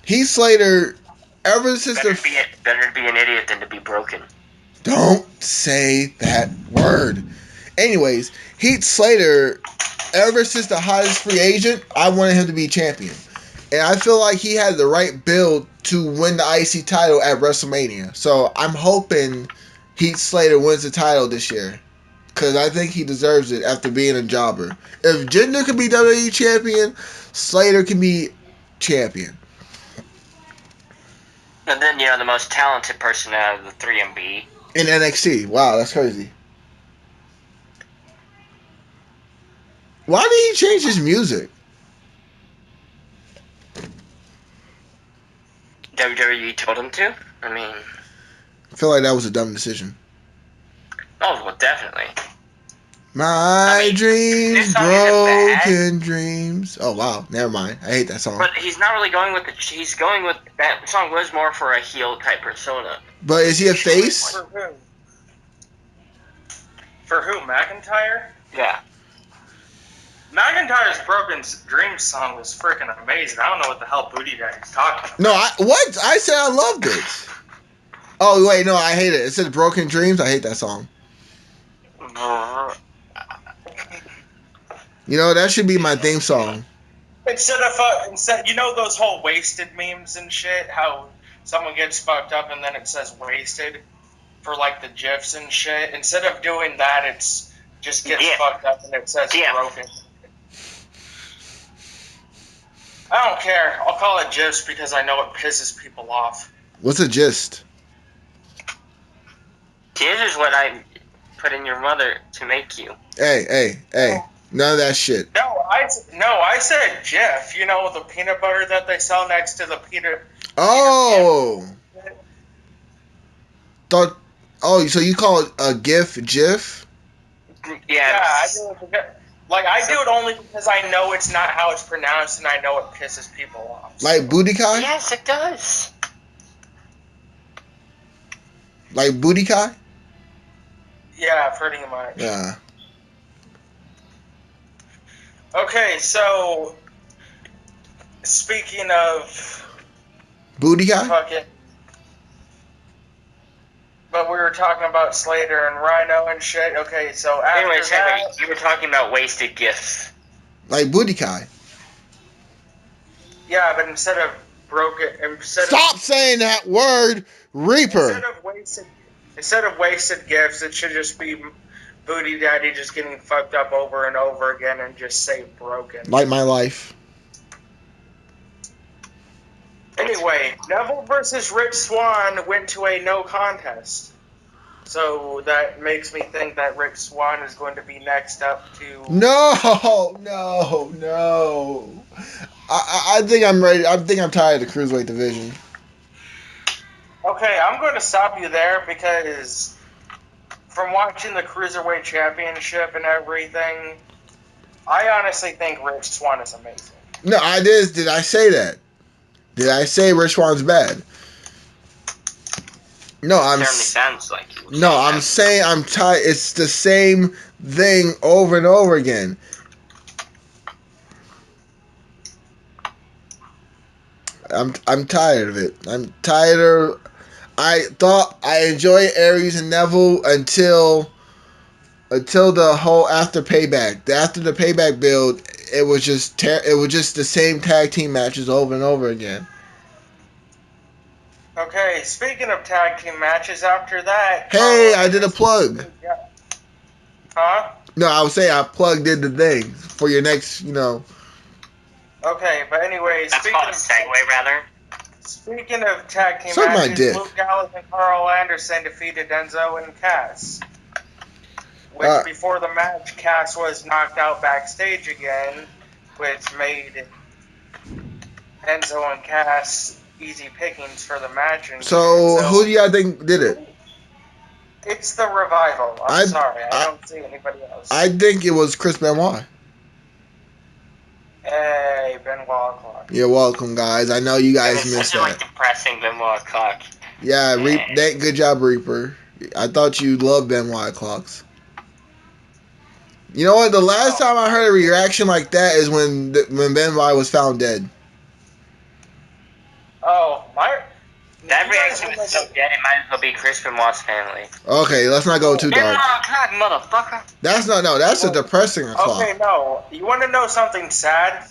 Heath Slater, ever since better to be an idiot than to be broken. Don't say that word. Anyways, Heath Slater, ever since the hottest free agent, I wanted him to be champion. And I feel like he had the right build to win the IC title at WrestleMania. So I'm hoping Heath Slater wins the title this year. Because I think he deserves it after being a jobber. If Jinder can be WWE champion, Slater can be champion. And then, the most talented person out of the 3MB. In NXT. Wow, that's crazy. Why did he change his music? WWE told him to? I mean... I feel like that was a dumb decision. Oh, well, definitely. My dreams, this song isn't broken dreams. Oh, wow. Never mind. I hate that song. But he's not really going with he's going with... That song was more for a heel type persona. But is he a face? For who? For who? McIntyre? Yeah. McIntyre's Broken Dreams song was freaking amazing. I don't know what the hell Booty Daddy's talking about. No, what? I said I loved it. Oh, wait, no, I hate it. It said Broken Dreams. I hate that song. You know, that should be my theme song. Instead, those whole wasted memes and shit, how someone gets fucked up and then it says wasted for like the GIFs and shit. Instead of doing that, it's just gets fucked up and it says broken. I don't care. I'll call it GIFs because I know it pisses people off. What's a gist? Gist is what I put in your mother to make you. Hey. None of that shit. No, I said GIF. You know, the peanut butter that they sell next to the peanut. Oh. So you call it a GIF? Yeah, I do it. I do it only because I know it's not how it's pronounced, and I know it pisses people off. Like booty kai? Yes, it does. Like booty kai? Yeah, pretty much. Yeah. Okay, so speaking of booty kai? fucking, but we were talking about Slater and Rhino and shit. Okay, so after Anyway, you were talking about wasted gifts. Like booty kai. Yeah, but instead of Stop saying that word, Reaper. Instead of wasted gifts, it should just be Booty Daddy just getting fucked up over and over again and just say broken. Like my life. Anyway, Neville versus Rich Swann went to a no contest. So that makes me think that Rich Swann is going to be next up to... No. I think I'm ready. I think I'm tired of the Cruiserweight division. Okay, I'm going to stop you there because from watching the Cruiserweight Championship and everything, I honestly think Rich Swann is amazing. No, did I say that? Did I say Rich Swann's bad? No, I'm saying I'm tired. It's the same thing over and over again. I'm tired of it. I'm tired of. I thought I enjoyed Aries and Neville until the whole after Payback. After the Payback build, it was just the same tag team matches over and over again. Okay, speaking of tag team matches, after that. Hey, I did a plug. Huh? No, I would say I plugged in the thing for your next, Okay, but anyway, That's called a segue, rather. speaking of tag team Suck my matches, dick. Luke Gallows and Carl Anderson defeated Enzo and Cass. Which, before the match, Cass was knocked out backstage again, which made Enzo and Cass easy pickings for the match. And So shit. who do y'all think did it? It's the Revival. I'm sorry, I don't see anybody else. I think it was Chris Benoit. Hey, Benoit Clark. You're welcome, guys. I know you guys It was missed such a that. depressing Benoit Clark. Yeah, good job, Reaper. I thought you loved Benoit clocks. You know what? The last time I heard a reaction like that is when Benoit was found dead. Oh, that reaction was so dead, it might as well be Chris Benoit's family. Okay, let's not go too dark. Benoit Clark, motherfucker. That's a depressing o'clock. Okay, no. You want to know something sad?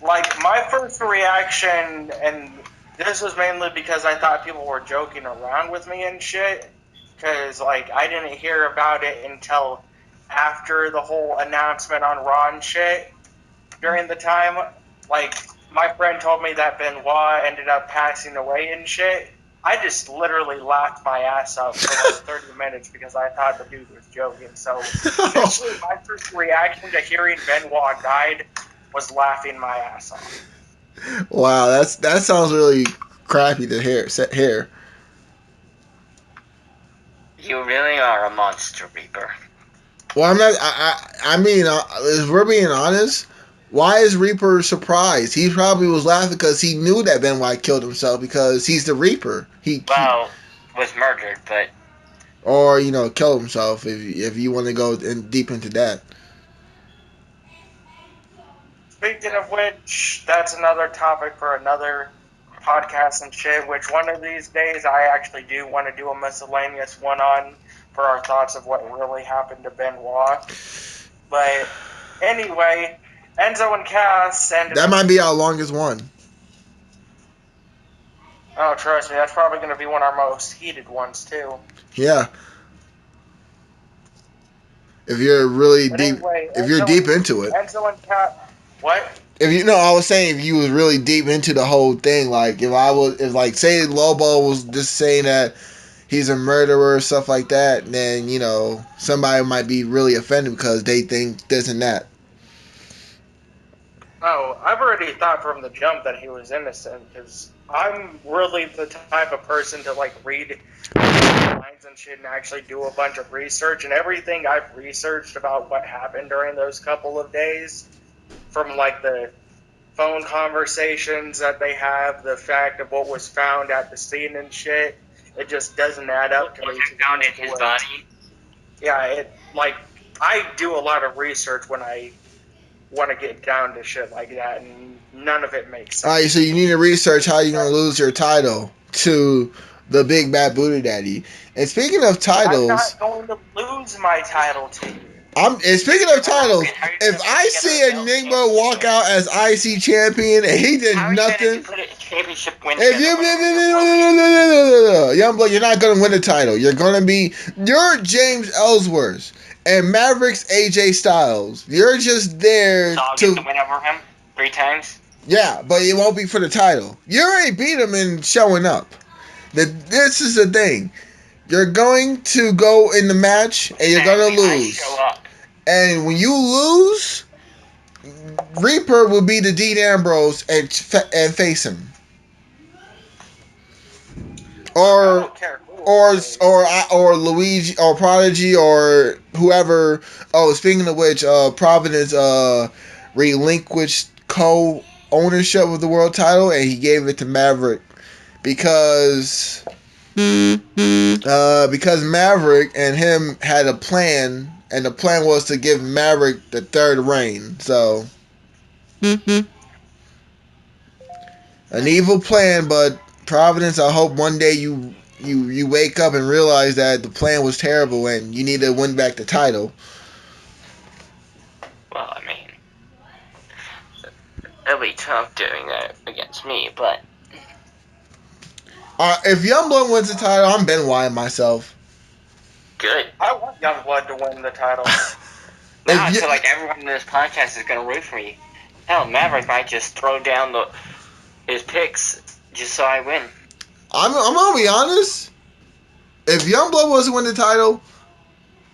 Like, my first reaction, and this was mainly because I thought people were joking around with me and shit, because, like, I didn't hear about it until after the whole announcement on Raw and shit during the time. Like, my friend told me that Benoit ended up passing away and shit. I just literally laughed my ass off for like 30 minutes because I thought the dude was joking. So, essentially, my first reaction to hearing Benoit died was laughing my ass off. Wow, that sounds really crappy to hear. You really are a monster, Reaper. Well, I'm not. I mean, if we're being honest, why is Reaper surprised? He probably was laughing because he knew that Benoit killed himself because he's the Reaper. Was murdered, but or killed himself if you want to go deep into that. Speaking of which, that's another topic for another podcast and shit, which one of these days I actually do want to do a miscellaneous one on for our thoughts of what really happened to Benoit. But anyway, Enzo and Cass ended That might be our longest one. Oh, trust me, that's probably going to be one of our most heated ones, too. Yeah. If you're really But deep, anyway, if you're deep into it. Enzo and Cass, what? I was saying if you was really deep into the whole thing, like if say Lobo was just saying that he's a murderer, stuff like that, then somebody might be really offended because they think this and that. Oh, I've already thought from the jump that he was innocent because I'm really the type of person to like read lines and shit and actually do a bunch of research, and everything I've researched about what happened during those couple of days, from like the phone conversations that they have, the fact of what was found at the scene and shit, it just doesn't add up to me. What was found in his body? Yeah, I do a lot of research when I want to get down to shit like that, and none of it makes sense. Alright, so you need to research how you're going to lose your title to the Big Bad Booty Daddy. And speaking of titles... I'm not going to lose my title to you. And speaking of titles, if I see Enigma walk out as IC champion and he did nothing... Youngblood, you're not going to win the title. You're James Ellsworth. And Maverick's AJ Styles. You're just there so I'll get the win over him 3 times? Yeah, but it won't be for the title. You already beat him in showing up. This is the thing. You're going to go in the match and you're going to lose. I show up. And when you lose, Reaper will be the Dean Ambrose and face him. Or Luigi or Prodigy or whoever. Oh, speaking of which, Providence relinquished co-ownership of the world title and he gave it to Maverick because Maverick and him had a plan, and the plan was to give Maverick the third reign. So an evil plan, but Providence, I hope one day you wake up and realize that the plan was terrible and you need to win back the title. Well, I mean, it'll be tough doing that against me, but If Youngblood wins the title, I'm Benoit myself. Good. I want Youngblood to win the title. Now I you- feel like everyone in this podcast is gonna root for me. Hell, Maverick might just throw down his picks just so I win. I'm gonna be honest. If Youngblood was to win the title,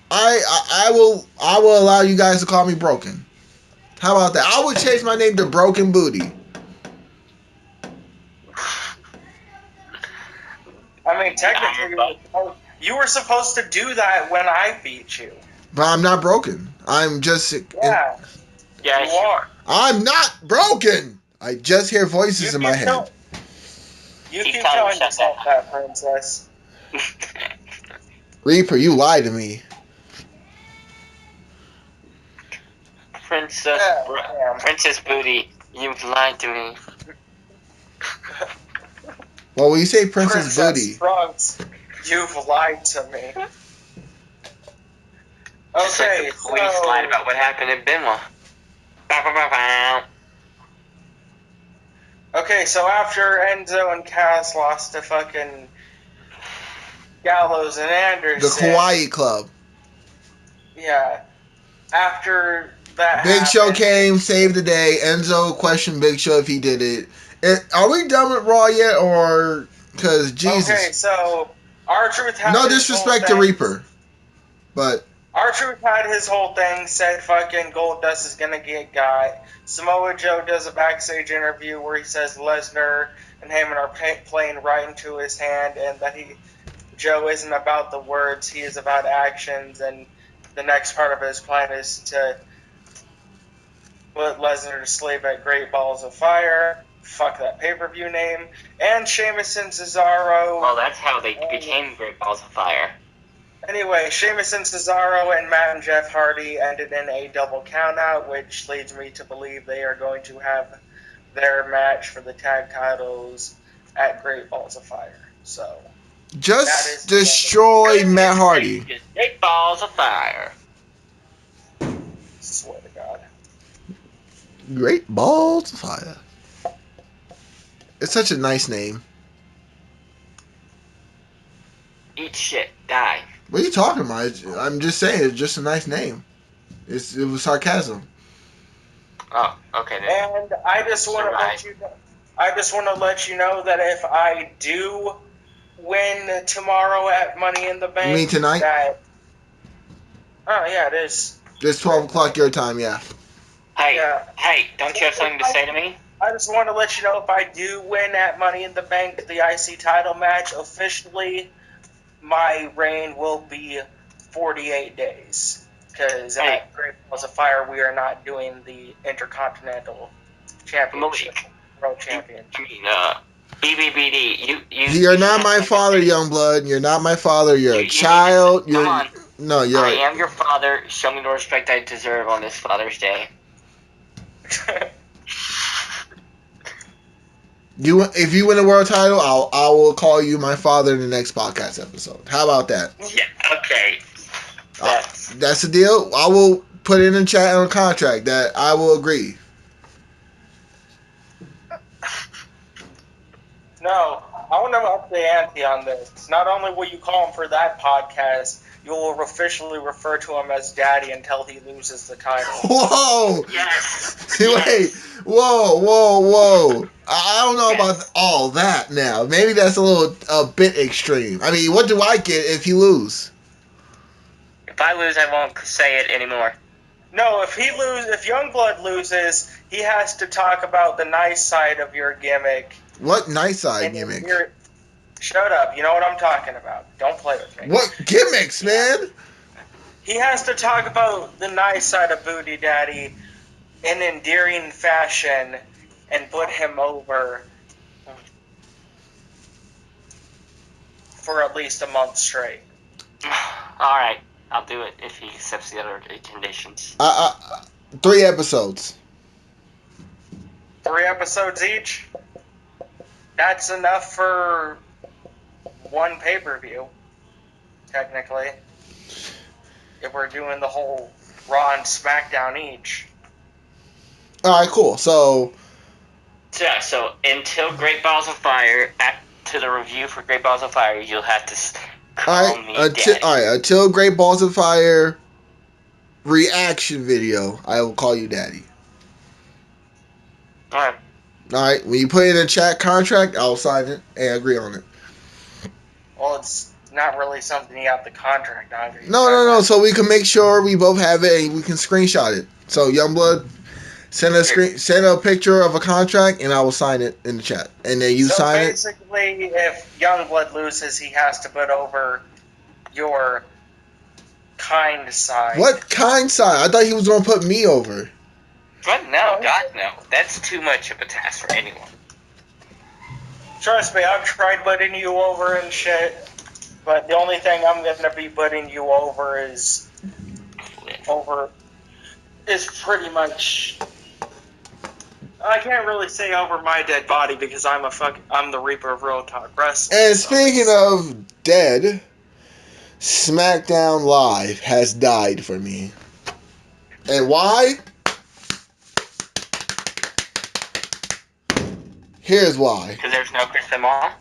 I will allow you guys to call me Broken. How about that? I would change my name to Broken Booty. I mean, technically, you were supposed to do that when I beat you. But I'm not broken. I'm just. Yeah, Yeah, you are. I'm not broken. I just hear voices in my head. You Keep keep telling telling yourself yourself that, princess. Reaper, you lied to me. Princess Yeah. Princess Booty, you've lied to me. Well, when you say Princess Booty, Trunks, you've lied to me. Just like Okay, the police lied about what happened in Benoit. Bow, bow, bow, bow. Okay, so after Enzo and Cass lost to fucking Gallows and Anderson, the Kawaii Club. yeah. After that, Big Show happened, came, saved the day. Enzo questioned Big Show if he did it. Are we done with Raw yet, or because Jesus? Okay, so R-Truth had No his disrespect whole to thing. Reaper, but R-Truth had his whole thing, said fucking Goldust is gonna get got. Samoa Joe does a backstage interview where he says Lesnar and Heyman are playing right into his hand, and that Joe isn't about the words, he is about actions, and the next part of his plan is to put Lesnar to sleep at Great Balls of Fire. Fuck that pay-per-view name. And Sheamus and Cesaro. Well, that's how they became Great Balls of Fire. Anyway, Sheamus and Cesaro and Matt and Jeff Hardy ended in a double countout, which leads me to believe they are going to have their match for the tag titles at Great Balls of Fire. So, just destroy Matt Hardy. Great Balls of Fire. swear to God. Great Balls of Fire. It's such a nice name. Eat shit. Die. What are you talking about? I'm just saying, it's just a nice name. It was sarcasm. Oh, okay then. And I just want to let you know. I just want to let you know that if I do win tomorrow at Money in the Bank, You mean tonight? Oh yeah, it is. It's 12 o'clock your time, yeah. Hey, Yeah. hey, don't you have something to say to me? I just want to let you know if I do win at Money in the Bank, the IC title match, officially, my reign will be 48 days. Because at Great Balls of Fire, we are not doing the Intercontinental Championship, World Champion. I mean, BBBD, You're not my father, Youngblood. You're not my father. You're a child. Come on. No, you're. I am your father. Show me the respect I deserve on this Father's Day. If you win a world title, I will call you my father in the next podcast episode. How about that? Yeah, okay. That's the deal. I will put it in chat on a contract that I will agree. No, I want to up the ante on this. Not only will you call him for that podcast, you will officially refer to him as Daddy until he loses the title. Whoa! Yes. Wait! Whoa! I don't know about all that now. Maybe that's a bit extreme. I mean, what do I get if you lose? If I lose, I won't say it anymore. No, if Youngblood loses, he has to talk about the nice side of your gimmick. What nice side And gimmick? Shut up. You know what I'm talking about. Don't play with me. What gimmicks, man? He has to talk about the nice side of Booty Daddy in endearing fashion and put him over for at least a month straight. Alright, I'll do it if he accepts the other conditions. 3 episodes. 3 episodes each? That's enough for one pay-per-view, technically. If we're doing the whole Raw and SmackDown each. All right, cool. So Yeah, so until Great Balls of Fire, to the review for Great Balls of Fire, you'll have to call Alright, me Daddy. until Great Balls of Fire reaction video, I will call you Daddy. Alright. Alright, when you put it in a chat contract, I'll sign it and agree on it. Well, it's not really something you have to contract on. No. So we can make sure we both have it and we can screenshot it. So Youngblood, send a picture of a contract and I will sign it in the chat. And then you sign it. So basically, if Youngblood loses, he has to put over your kind side. What kind side? I thought he was gonna put me over. But no, God no. That's too much of a task for anyone. Trust me, I've tried putting you over and shit, but the only thing I'm gonna be putting you over is pretty much. I can't really say over my dead body because I'm the Reaper of Real Talk Wrestling. And speaking of dead, SmackDown Live has died for me. And why? Here's why. Because there's no Chris Benoit?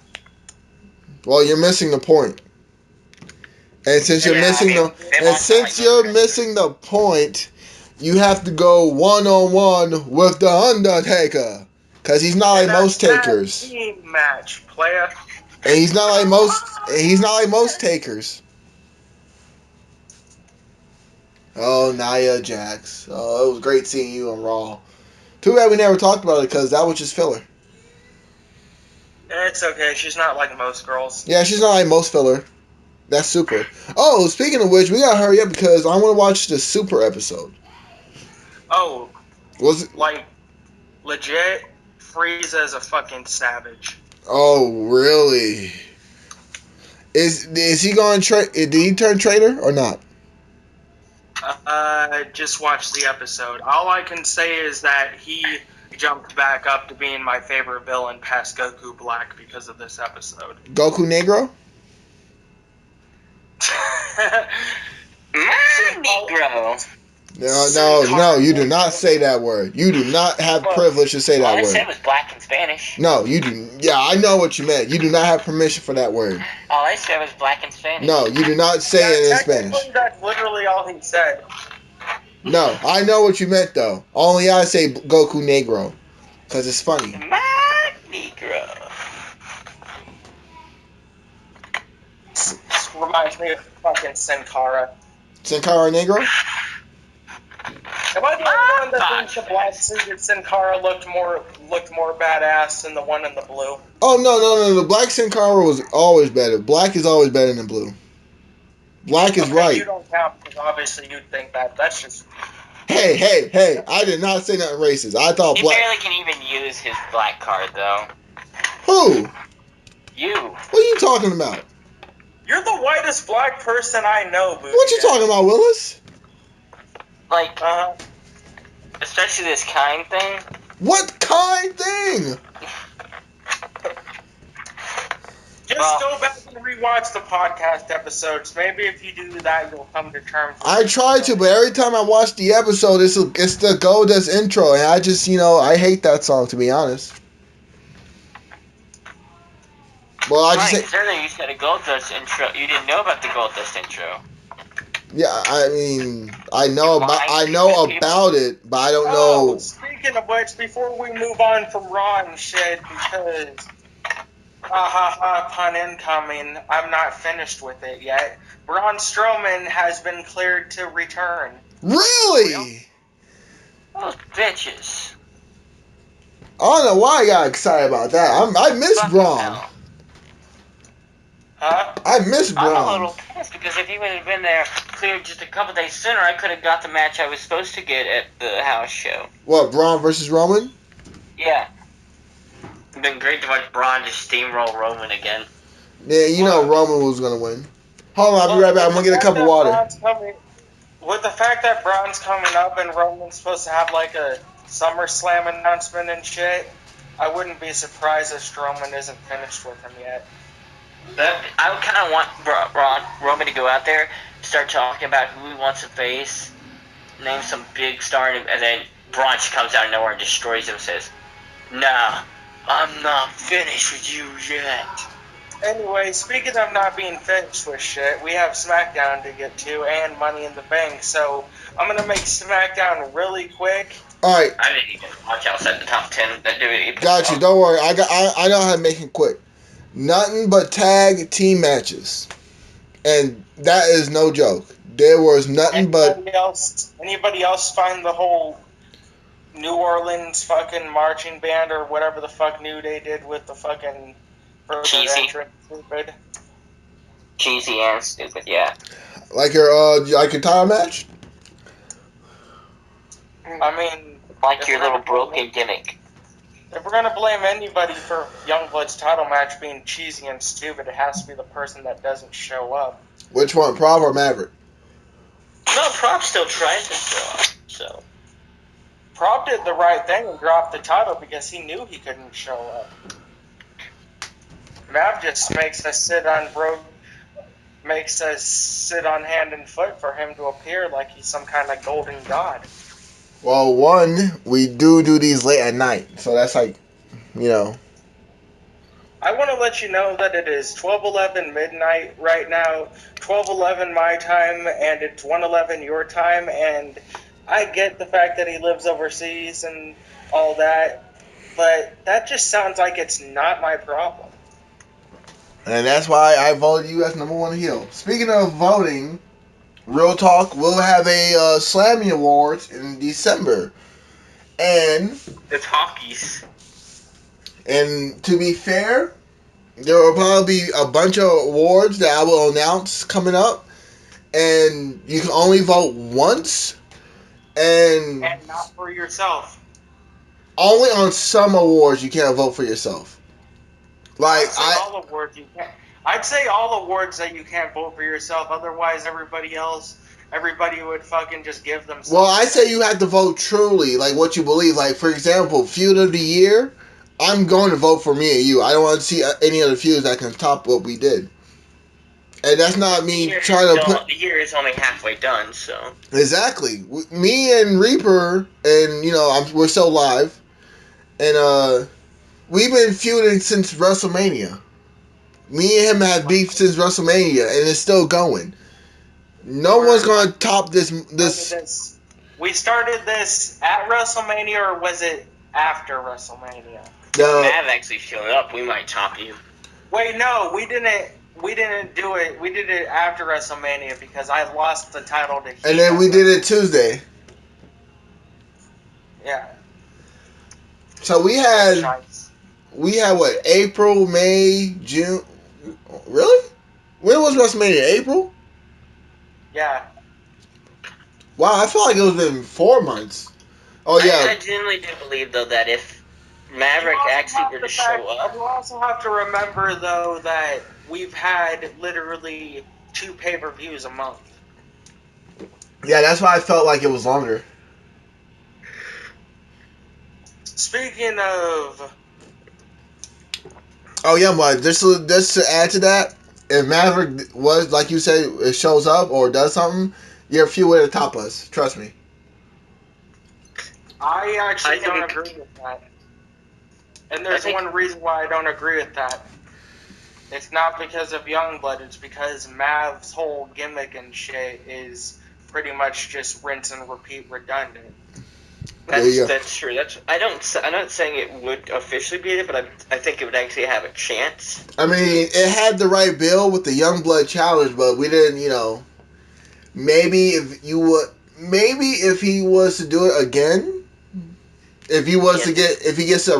Well, you're missing the point. And since you're missing the point, you have to go one-on-one with the Undertaker, cause he's not like most takers. Team match, player. And he's not like most takers. Oh, Nia Jax. Oh, it was great seeing you on Raw. Too bad we never talked about it, cause that was just filler. It's okay. She's not like most girls. Yeah, she's not like most filler. That's super. Oh, speaking of which, we gotta hurry up because I want to watch the Super episode. Oh, was it like legit? Frieza's a fucking savage. Oh, really? Is he going did he turn traitor or not? Just watch the episode. All I can say is that he jumped back up to being my favorite villain past Goku Black because of this episode. Goku Negro? Negro. No, you do not say that word. You do not have privilege to say that word. All I said was black in Spanish. No, you do. Yeah, I know what you meant. You do not have permission for that word. All I said was black in Spanish. No, you do not say it in Spanish. That's literally all he said. No, I know what you meant though. Only I say Goku Negro, cause it's funny. My Negro. This reminds me of fucking Sin Cara. Sin Cara Negro? Am I the only one that thinks the black suited Sin Cara looked more badass than the one in the blue? Oh no! The black Sin Cara was always better. Black is always better than blue. Black is right. You don't count because obviously you'd think that. That's just. Hey! I did not say nothing racist. I thought he black. He barely can even use his black card though. Who? You. What are you talking about? You're the whitest black person I know, Booty. What you talking about, Willis? Like, especially this kind thing. What kind thing? Just go back and rewatch the podcast episodes. Maybe if you do that, you'll come to terms with I try to, but every time I watch the episode, it's the Goldust intro, and I just, I hate that song, to be honest. Well, I just earlier you said a Goldust intro. You didn't know about the Goldust intro. Yeah, I mean, I know about it, but I don't know. Speaking of which, before we move on from Raw and shit, because pun incoming, I'm not finised with it yet. Braun Strowman has been cleared to return. Really? Those bitches. I don't know why I got excited about that. I miss Braun. Huh? I miss Braun. I'm a little pissed because if he would have been there cleared just a couple days sooner, I could have got the match I was supposed to get at the house show. What, Braun versus Roman? Yeah. It'd been great to watch Braun just steamroll Roman again. Yeah, Roman was going to win. Hold on, I'll be right back. I'm going to get a cup of water. With the fact that Braun's coming up and Roman's supposed to have like a SummerSlam announcement and shit, I wouldn't be surprised if Strowman isn't finished with him yet. I kind of want Roman to go out there, start talking about who he wants to face, name some big star, and then Braun just comes out of nowhere and destroys him and says, "Nah, I'm not finished with you yet." Anyway, speaking of not being finished with shit, we have SmackDown to get to and Money in the Bank. So I'm gonna make SmackDown really quick. All right, I didn't even watch outside the top 10 that WWE. got you. Don't worry. I know how to make it quick. Nothing but tag team matches, and that is no joke. There was nothing but Anybody else find the whole New Orleans fucking marching band or whatever the fuck New Day did with the fucking first Cheesy. entrance stupid? Cheesy and stupid, yeah. like your title match. I mean, Like if your we're little gonna broken blame- gimmick. If we're gonna blame anybody for Youngblood's title match being cheesy and stupid, it has to be the person that doesn't show up. Which one, Prov or Maverick? No, Prop still tries to show up, so. Prop did the right thing and dropped the title because he knew he couldn't show up. Mav just makes us sit on hand and foot for him to appear like he's some kind of golden god. Well, one, we do these late at night, so that's like, you know. I want to let you know that it is 12:11 midnight right now, 12:11 my time, and it's 1:11 your time, and I get the fact that he lives overseas and all that, but that just sounds like it's not my problem. And that's why I voted you as number one heel. Speaking of voting, Real Talk will have a Slammy Awards in December. And The talkies. to be fair, there will probably be a bunch of awards that I will announce coming up. And you can only vote once. And And not for yourself. only on some awards you can't vote for yourself. Like all awards you can't. I'd say all awards that you can't vote for yourself. Otherwise, everybody would fucking just give themselves. Well, I say you have to vote truly, like what you believe. Like, for example, Feud of the Year, I'm going to vote for me and you. I don't want to see any other feuds that can top what we did. And that's not me trying to put... The year is only halfway done, so... Exactly. Me and Reaper, and, you know, we're still live. And, we've been feuding since WrestleMania. Me and him have beef since WrestleMania, and it's still going. No one's going to top this. We started this at WrestleMania, or was it after WrestleMania? Mav actually showed up. We might top you. Wait, no, we didn't. We didn't do it. We did it after WrestleMania because I lost the title to Heath. And then we did it Tuesday. Yeah. So we had what? April, May, June. Really? When was WrestleMania? April? Yeah. Wow, I feel like it was been 4 months. Oh yeah. I genuinely do believe though that if Maverick actually were to show up, you also have to remember though that we've had literally 2 pay-per-views a month. Yeah, that's why I felt like it was longer. Speaking of... Oh yeah, but just to add to that, if Maverick was, like you said, it shows up or does something, you're a few way to top us. Trust me. I actually don't agree with that. And there's one reason why I don't agree with that. It's not because of Youngblood, it's because Mav's whole gimmick and shit is pretty much just rinse and repeat redundant. That's true. I'm not saying it would officially be it, but I think it would actually have a chance. I mean, it had the right bill with the Youngblood challenge, but we didn't, you know. Maybe if he was to do it again, if he gets a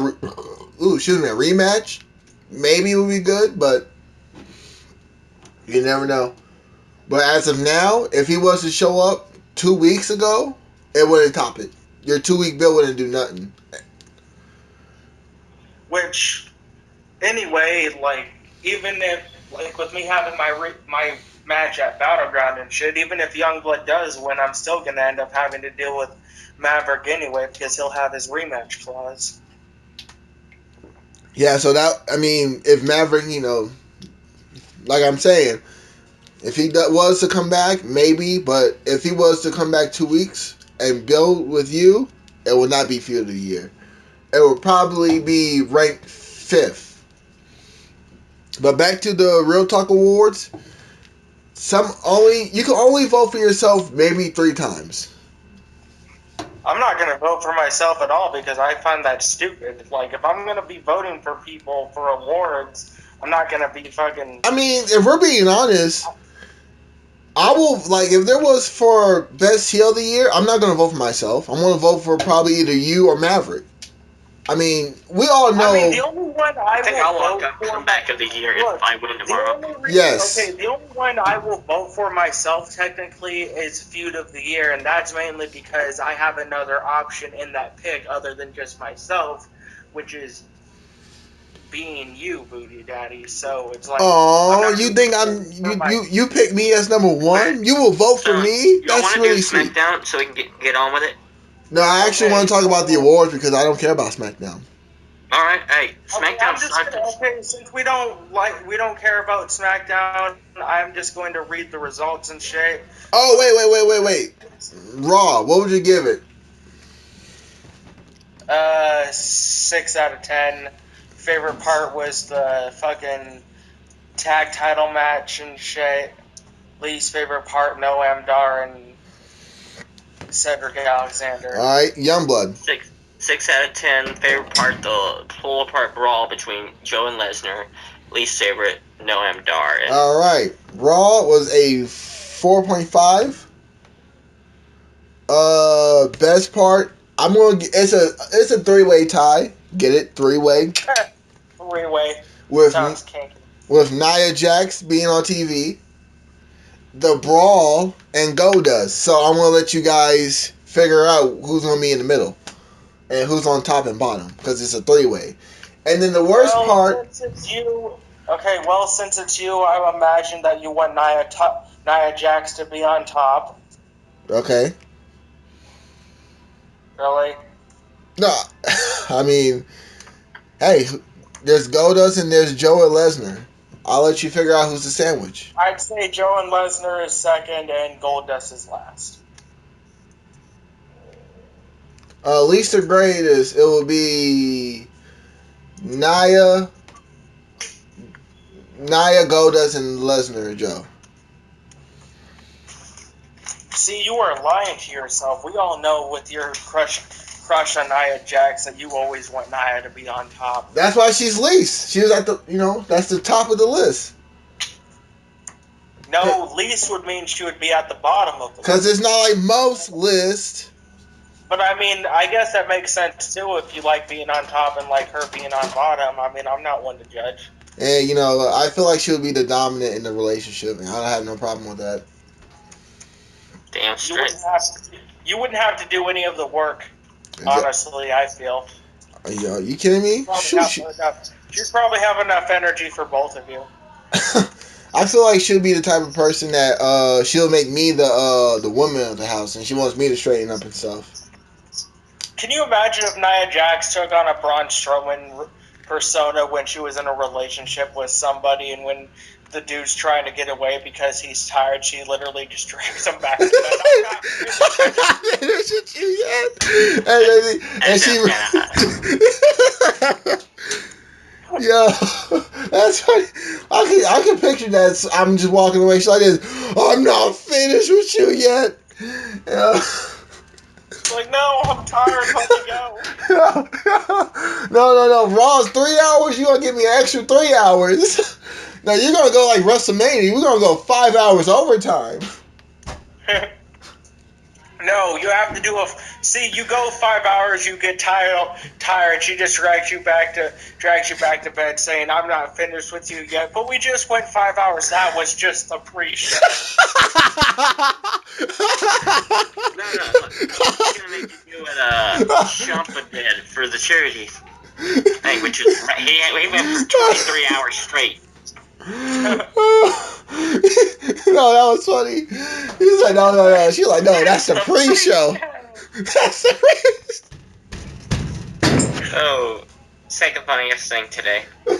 rematch, maybe it would be good, but you never know. But as of now, if he was to show up 2 weeks ago, it wouldn't top it. Your 2-week bill wouldn't do nothing. Which, anyway, like, even if, like, with me having my match at Battleground and shit, even if Youngblood does win, I'm still going to end up having to deal with Maverick anyway, because he'll have his rematch clause. Yeah, so if Maverick, you know, like I'm saying, if he was to come back, maybe, but if he was to come back 2 weeks and build with you, it would not be Feud of the Year. It would probably be ranked 5th. But back to the Real Talk Awards. You can only vote for yourself maybe 3 times. I'm not going to vote for myself at all because I find that stupid. Like, if I'm going to be voting for people for awards, I'm not going to be fucking... I mean, if we're being honest, I will, like, if there was for Best Heel of the Year, I'm not going to vote for myself. I'm going to vote for probably either you or Maverick. I mean, we all know... I mean, the only one I think I'll walk up comeback of the year if I win tomorrow. Yes. Okay, the only one I will vote for myself, technically, is Feud of the Year, and that's mainly because I have another option in that pick other than just myself, which is being you, Booty Daddy. So it's like... Oh, you think you pick me as number 1? You will vote for me? That's really sweet. SmackDown so we can get on with it? No, I actually want to talk about the awards because I don't care about SmackDown. All right, hey, SmackDown sucked. Okay, since we don't care about SmackDown, I'm just going to read the results and shit. Oh, wait. Raw, what would you give it? 6 out of 10. Favorite part was the fucking tag title match and shit. Least favorite part, Noam Dar and Cedric Alexander. Alright, Youngblood. 6 out of 10. Favorite part, the pull apart brawl between Joe and Lesnar. Least favorite, Noam Dar. Alright, Raw was a 4.5. Best part, it's a 3-way tie. Get it? 3-way. 3-way. Sounds kinky. With Nia Jax being on TV. The Brawl and Goldust. So I'm gonna let you guys figure out who's gonna be in the middle and who's on top and bottom because it's a 3-way. And then the worst part. Since it's you, I imagine that you want Nia Jax to be on top. Okay. Really? No, I mean, hey, there's Goldust and there's Joe and Lesnar. I'll let you figure out who's the sandwich. I'd say Joe and Lesnar is second and Goldust is last. Least or greatest, it will be Nia, Goldust, and Lesnar, Joe. See, you are lying to yourself. We all know with your crush on Nia Jax that you always want Nia to be on top. That's why she's least. She was at that's the top of the list. No, least would mean she would be at the bottom of the list. Because it's not like most lists. But I mean, I guess that makes sense too if you like being on top and like her being on bottom. I mean, I'm not one to judge. And, I feel like she would be the dominant in the relationship, and I don't have no problem with that. Damn straight. You wouldn't have to do any of the work. Honestly, I feel. Are you kidding me? She'd probably have enough energy for both of you. I feel like she'll be the type of person that she'll make me the woman of the house, and she wants me to straighten up and stuff. Can you imagine if Nia Jax took on a Braun Strowman persona when she was in a relationship with somebody, and when the dude's trying to get away because he's tired, she literally just drags him back to bed. And she... Yo, that's funny. I can picture that. I'm just walking away. She's like this. I'm not finished with you yet. Like, no, I'm tired. Let me go. No. Raw's 3 hours. You gonna give me an extra 3 hours? Now you're gonna go like WrestleMania. We're gonna go 5 hours overtime. No, you have to do see, you go 5 hours, you get tired, she just drags you back to bed saying, I'm not finished with you yet, but we just went 5 hours. That was just a pre-show. No. He's gonna make you do it jump a bed for the charity thing, which is he went for 23 hours straight. No, that was funny. He's like, no. She's like, no, that's the pre-show. That's the pre-show. Oh, second funniest thing today. No,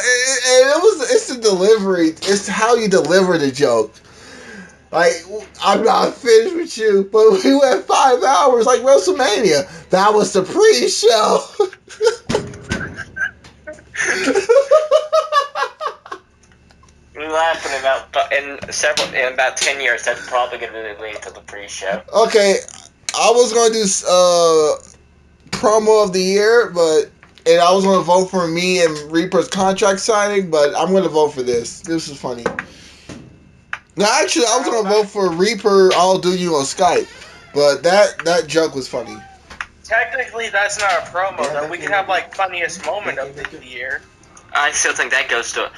it's the delivery. It's how you deliver the joke. Like, I'm not finished with you, but we went 5 hours like WrestleMania. That was the pre-show. in about 10 years, that's probably going to be leading to the pre-show. Okay, I was gonna do promo of the year, and I was gonna vote for me and Reaper's contract signing, but I'm gonna vote for this. This is funny. No, actually, I was gonna vote for Reaper. I'll do you on Skype, but that joke was funny. Technically, that's not a promo, though. We could have, like, funniest moment of the year. I still think that goes to...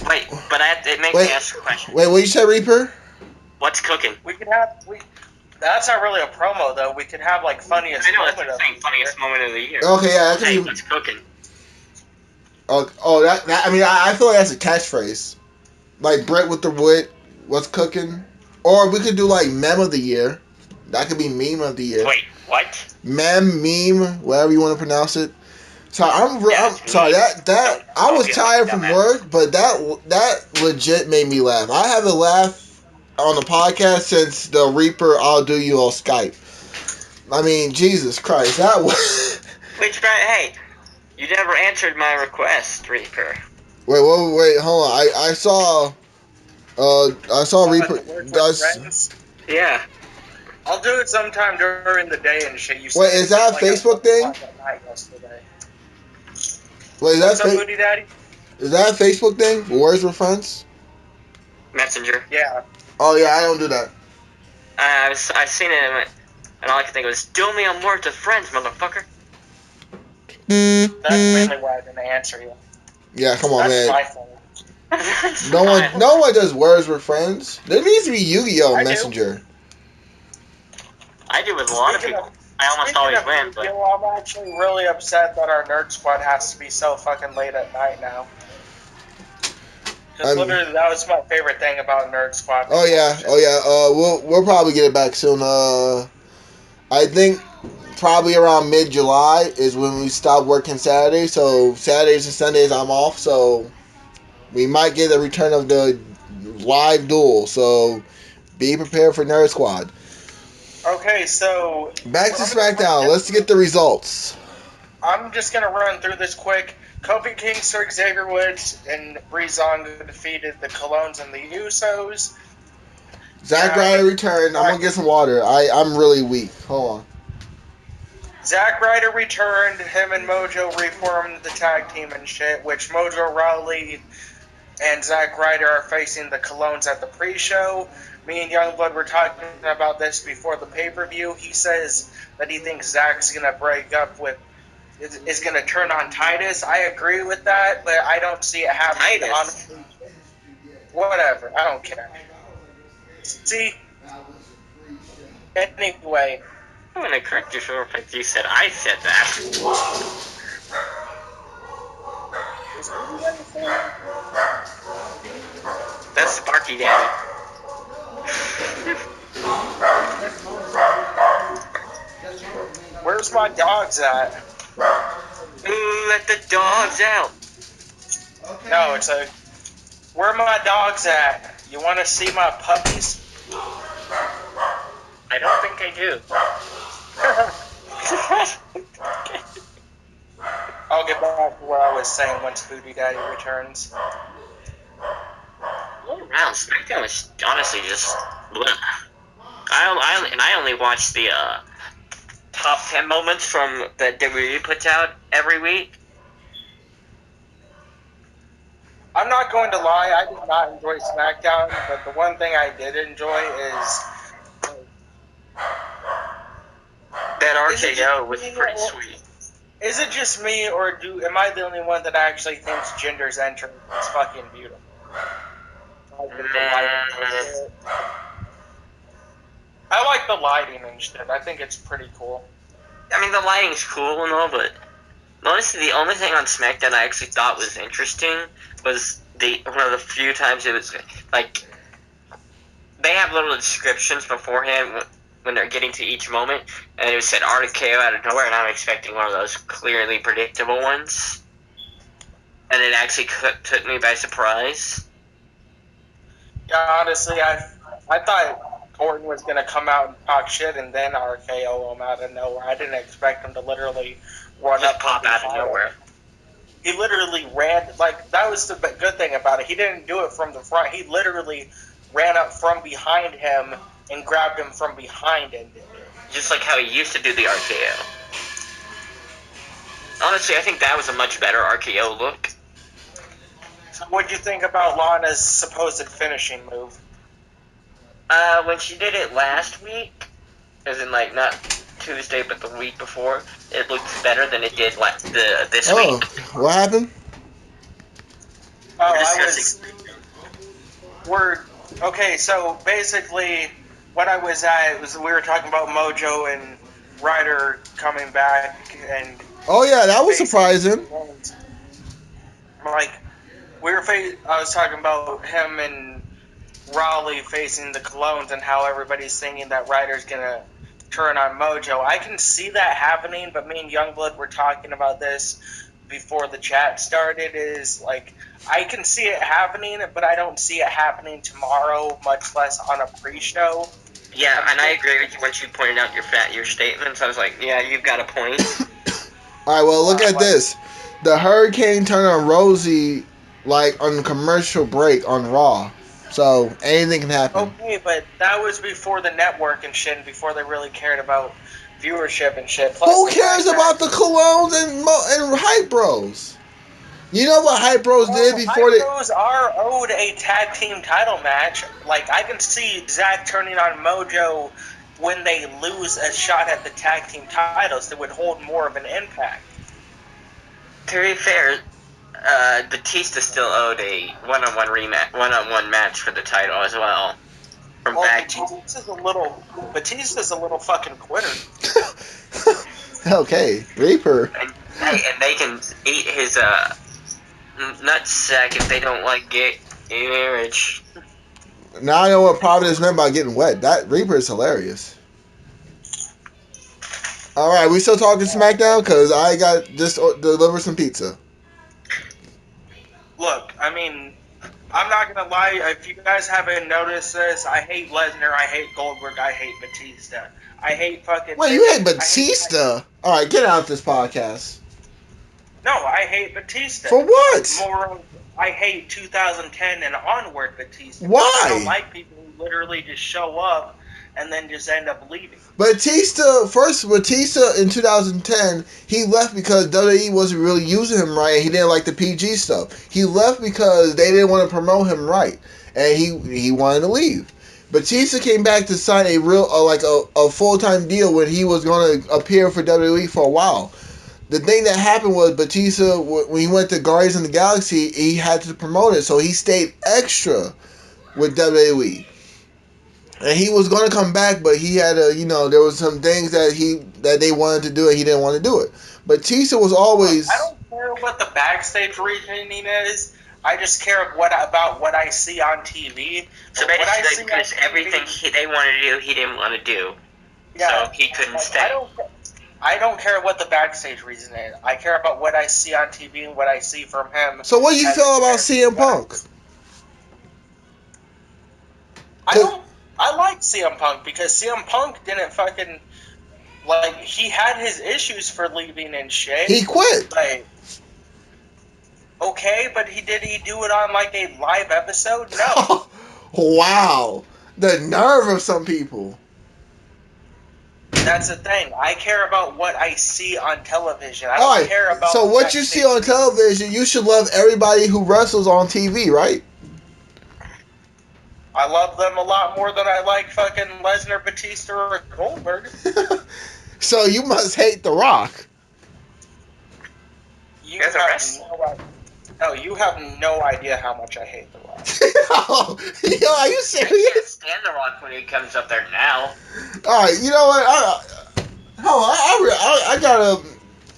Wait, but it makes me ask a question. Wait, what you say, Reaper? What's cooking? We could have... That's not really a promo, though. We could have, like, funniest moment of the year. Funniest moment of the year. Okay, yeah, that could Hey, be... what's cooking? that I mean, I feel like that's a catchphrase. Like, Brett with the wood, what's cooking? Or we could do, like, meme of the year. That could be meme of the year. Wait, what? Meme, whatever you want to pronounce it. So I'm sorry that I was tired from work, but that legit made me laugh. I haven't laughed on the podcast since the Reaper I'll do you on Skype. I mean, Jesus Christ, that was. Which, hey, you never answered my request, Reaper. Wait, hold on. I saw Reaper. Yeah. I'll do it sometime during the day and shit. Wait, is that a Facebook thing? Wait, What's up, Booty Daddy? Is that a Facebook thing? Words with friends? Messenger. Yeah. Oh yeah, I don't do that. I've seen it, and all I can think was, "Do me on Words with Friends, motherfucker." That's mainly why I didn't answer you. Yeah, come on, That's man. my fault. No one does Words with Friends. There needs to be Yu-Gi-Oh! Messenger. I do with a lot of people. I almost always win, but... I'm actually really upset that our Nerd Squad has to be so fucking late at night now. Because literally, that was my favorite thing about Nerd Squad. Oh yeah. We'll probably get it back soon. I think probably around mid-July is when we stop working Saturdays. So Saturdays and Sundays I'm off. So we might get a return of the live duel. So be prepared for Nerd Squad. Okay, so... Back to SmackDown. Let's get the results. I'm just going to run through this quick. Kofi Kingston, Xavier Woods, and Breezango defeated the Colognes and the Usos. Zack Ryder returned. I'm going to get some water. I'm really weak. Hold on. Zack Ryder returned. Him and Mojo reformed the tag team and shit, which Mojo Rawley and Zack Ryder are facing the Colognes at the pre-show. Me and Youngblood were talking about this before the pay-per-view. He says that he thinks Zack's going to break up with, is going to turn on Titus. I agree with that, but I don't see it happening. On whatever, I don't care. See? Anyway. I'm going to correct you for if you said I said that. That's Sparky Daddy. Where's my dogs at? Ooh, let the dogs out. No, it's a... Where are my dogs at? You want to see my puppies? I don't think I do. I'll get back to what I was saying once Booty Daddy returns. All around, SmackDown was honestly just... bleh. I only watched the top 10 moments from that WWE puts out every week. I'm not going to lie, I did not enjoy SmackDown, but the one thing I did enjoy is... That RKO was pretty sweet. Is it just me, or am I the only one that actually thinks Jinder's entrance is fucking beautiful? I like the lighting and shit. I think it's pretty cool. I mean, the lighting's cool and all, but honestly, the only thing on SmackDown I actually thought was interesting was one of the few times it was like they have little descriptions beforehand when they're getting to each moment, and it said RKO out of nowhere, and I'm expecting one of those clearly predictable ones, and it actually took me by surprise. Yeah, honestly, I thought Orton was going to come out and talk shit and then RKO him out of nowhere. I didn't expect him to literally run Just up pop out of nowhere. He literally ran, like, that was the good thing about it. He didn't do it from the front. He literally ran up from behind him and grabbed him from behind and did it. Just like how he used to do the RKO. Honestly, I think that was a much better RKO look. So what'd you think about Lana's supposed finishing move? When she did it last week, as in like not Tuesday but the week before, it looked better than it did this week. What happened? Okay, so basically what I was at was we were talking about Mojo and Ryder coming back and Oh yeah, that was surprising. Like I was talking about him and Raleigh facing the Colones and how everybody's thinking that Ryder's gonna turn on Mojo. I can see that happening, but me and Youngblood were talking about this before the chat started. Is like I can see it happening, but I don't see it happening tomorrow, much less on a pre-show. Yeah, and I agree with you once you pointed out your statements. I was like, yeah, you've got a point. All right, well, look at this. The Hurricane turned on Rosie like on commercial break on Raw. So anything can happen. Okay, but that was before the network and shit, and before they really cared about viewership and shit. Plus, who cares about the Colognes and Hype Bros? You know what Hype Bros did before Hype Bros are owed a tag team title match. Like, I can see Zach turning on Mojo when they lose a shot at the tag team titles that would hold more of an impact. To be fair, Batista still owed a one-on-one match for the title as well. Batista's a little fucking quitter. Okay, Reaper. And they can eat his nutsack if they don't like gay marriage. Now I know what Providence meant by getting wet. That Reaper is hilarious. All right, we still talking SmackDown? Because I got just deliver some pizza. Look, I mean, I'm not going to lie. If you guys haven't noticed this, I hate Lesnar, I hate Goldberg, I hate Batista. I hate fucking... Wait, you hate Batista? All right, get out of this podcast. No, I hate Batista. For what? I hate 2010 and onward Batista. Why? I don't like people who literally just show up and then just end up leaving. Batista in 2010, he left because WWE wasn't really using him right and he didn't like the PG stuff. He left because they didn't want to promote him right and he wanted to leave. Batista came back to sign a real a full-time deal when he was going to appear for WWE for a while. The thing that happened was Batista, when he went to Guardians of the Galaxy, he had to promote it, so he stayed extra with WWE. And he was going to come back, but he had there was some things that they wanted to do and he didn't want to do it. Batista was always... I don't care what the backstage reasoning is. I just care about what I see on TV. So basically, because everything they wanted to do, he didn't want to do. Yeah, so he couldn't stay. I don't care what the backstage reason is. I care about what I see on TV and what I see from him. So what do you feel about CM Punk? I like CM Punk because CM Punk didn't fucking... Like, he had his issues for leaving and shit. He quit. Like, okay, but did he do it on, like, a live episode? No. Wow. The nerve of some people. That's the thing. I care about what I see on television. I don't care about... So what you see on television, you should love everybody who wrestles on TV, right? I love them a lot more than I like fucking Lesnar, Batista, or Goldberg. So you must hate The Rock. You have no idea how much I hate The Rock. Yo, are you serious? I can't stand The Rock when he comes up there now. Alright, you know what?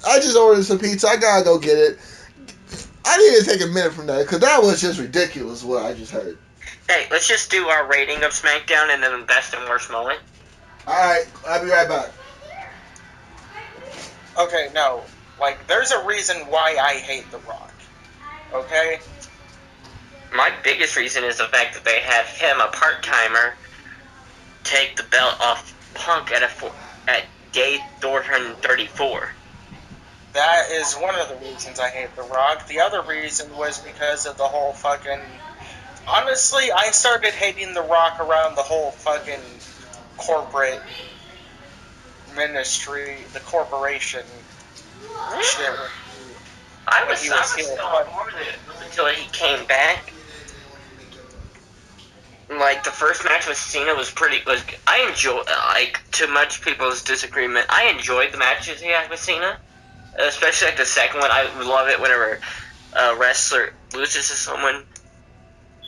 I just ordered some pizza. I gotta go get it. I need to take a minute from that, because that was just ridiculous what I just heard. Hey, let's just do our rating of SmackDown and then best and worst moment. Alright, I'll be right back. Okay, no. Like, there's a reason why I hate The Rock. Okay? My biggest reason is the fact that they have him, a part-timer, take the belt off Punk at day 434. That is one of the reasons I hate The Rock. The other reason was because of the whole fucking Honestly, I started hating The Rock around the whole fucking corporate ministry, the corporation shit. I When was he I was was here. still on board with it until he came back. Like the first match with Cena was I enjoy, like, to much people's disagreement, I enjoyed the matches he had with Cena, especially like the second one. I love it whenever a wrestler loses to someone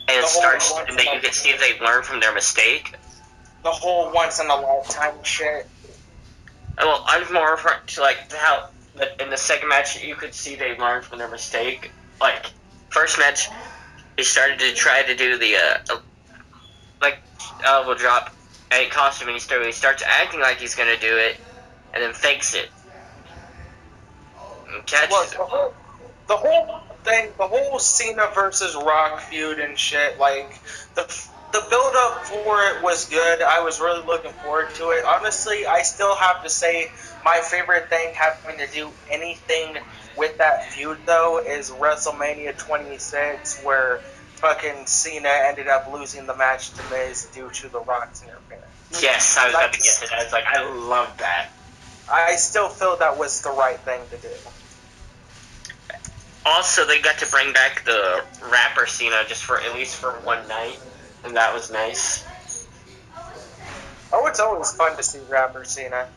and and that you can see if they learn from their mistake. The whole once in a lifetime shit. Well, I was more referring to like how in the second match you could see they learned from their mistake. Like first match, they started to try to do the like elbow drop, and it cost him, and he starts acting like he's gonna do it, and then fakes it, and catches Look, it. the whole thing, the whole Cena versus Rock feud and shit, like the build up for it was good. I was really looking forward to it. Honestly, I still have to say my favorite thing having to do anything with that feud though is WrestleMania 26, where fucking Cena ended up losing the match to Miz due to the Rock's interference. Yes, I was about to get to that. I was like, I love that. I still feel that was the right thing to do. Also, they got to bring back the rapper Cena just for at least for one night, and that was nice. Oh, it's always fun to see rapper Cena.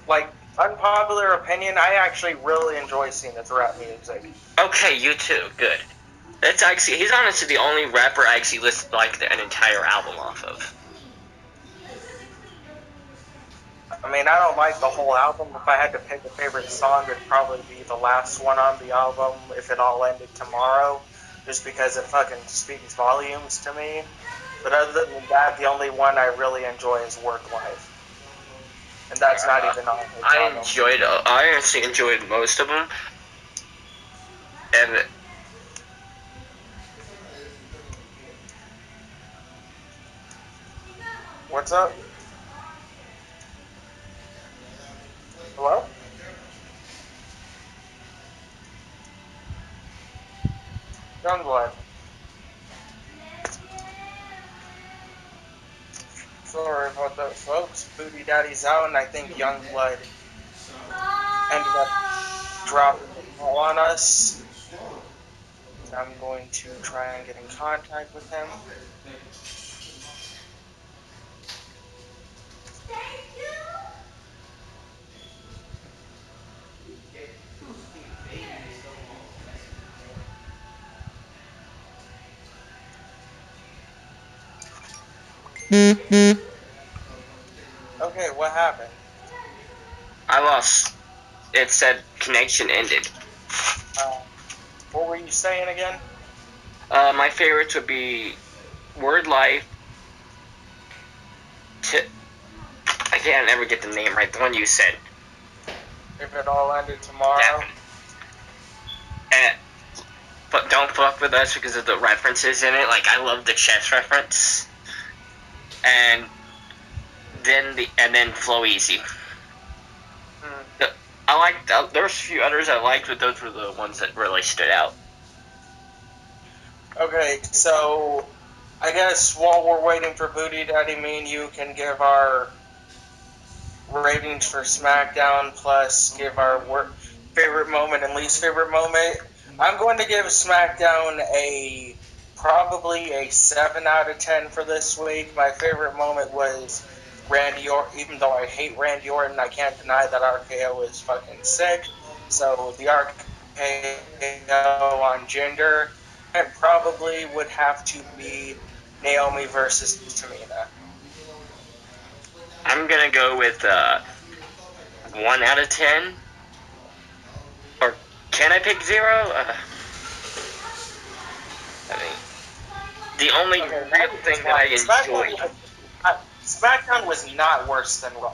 Like, unpopular opinion, I actually really enjoy Cena's rap music. Okay, you too. Good. That's actually, he's honestly the only rapper I actually listened like an entire album off of. I mean, I don't like the whole album. If I had to pick a favorite song, it'd probably be the last one on the album, If It All Ended Tomorrow, just because it fucking speaks volumes to me. But other than that, the only one I really enjoy is Work Life. And that's not even on his album. I actually enjoyed most of them. And What's up? Hello? Youngblood. Sorry about that, folks. Booty Daddy's out, and I think Youngblood ended up dropping the ball on us. I'm going to try and get in contact with him. Okay, what happened? I lost. It said connection ended. What were you saying again? My favorites would be Word Life. I can't ever get the name right. The one you said. If It All Ended Tomorrow? But don't fuck with us because of the references in it. Like, I love the chess reference. And then Flow Easy. I liked. There was a few others I liked, but those were the ones that really stood out. Okay, so I guess while we're waiting for Booty Daddy, me and you can give our ratings for SmackDown, plus give our favorite moment and least favorite moment. I'm going to give SmackDown probably a 7 out of 10 for this week. My favorite moment was Randy Orton. Even though I hate Randy Orton, I can't deny that RKO is fucking sick. So the RKO on Jinder, it probably would have to be Naomi versus Tamina. I'm gonna go with 1 out of 10. Or can I pick 0? I mean, the only real thing that I enjoyed. SmackDown was not worse than Raw.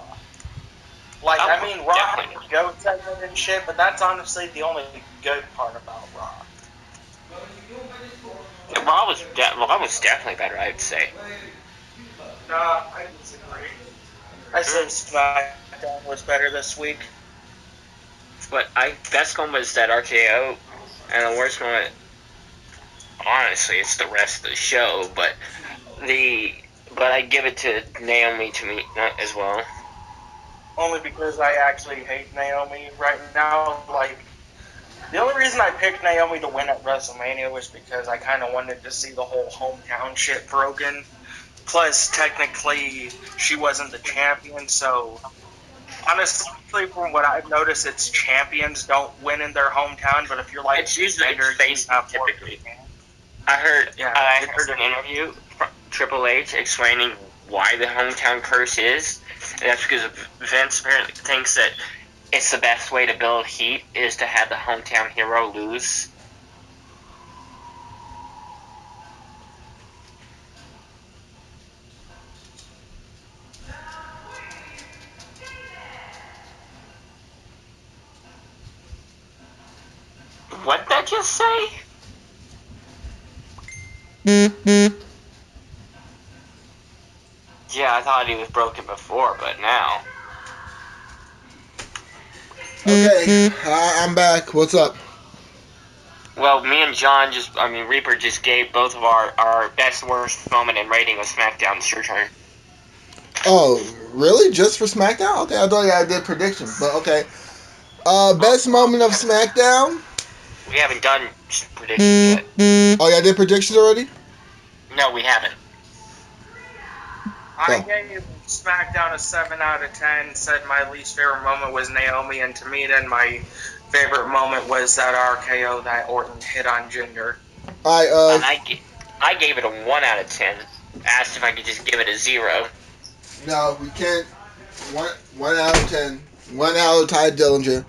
Like, I mean, Raw had a GOAT segment and shit, but that's honestly the only good part about Raw. Raw was definitely better, I'd say. Nah, I disagree. I say SmackDown was better this week. But best one was that RKO, and the worst one, honestly, it's the rest of the show. But I give it to Naomi to me as well. Only because I actually hate Naomi right now. Like, the only reason I picked Naomi to win at WrestleMania was because I kind of wanted to see the whole hometown shit broken. Plus, technically, she wasn't the champion, so honestly, from what I've noticed, it's champions don't win in their hometown. But if you're like It's usually contenders, facing you have more typically. fans. I heard an interview from Triple H explaining why the hometown curse is, and that's because Vince apparently thinks that it's the best way to build heat is to have the hometown hero lose. What'd that just say? Yeah, I thought he was broken before, but now. Okay, I'm back. What's up? Well, me and Reaper just gave both of our best worst moment in rating of SmackDown. It's your turn. Oh, really? Just for SmackDown? Okay, I thought I did predictions, but okay. Best moment of SmackDown? We haven't done predictions yet. Oh, yeah, I did predictions already? No, we haven't. I gave SmackDown a 7 out of 10. Said my least favorite moment was Naomi and Tamina, and my favorite moment was that RKO that Orton hit on Jinder. Alright, I gave it a 1 out of 10. Asked if I could just give it a 0. no, we can't. 1 out of 10. 1 out of Ty Dillinger.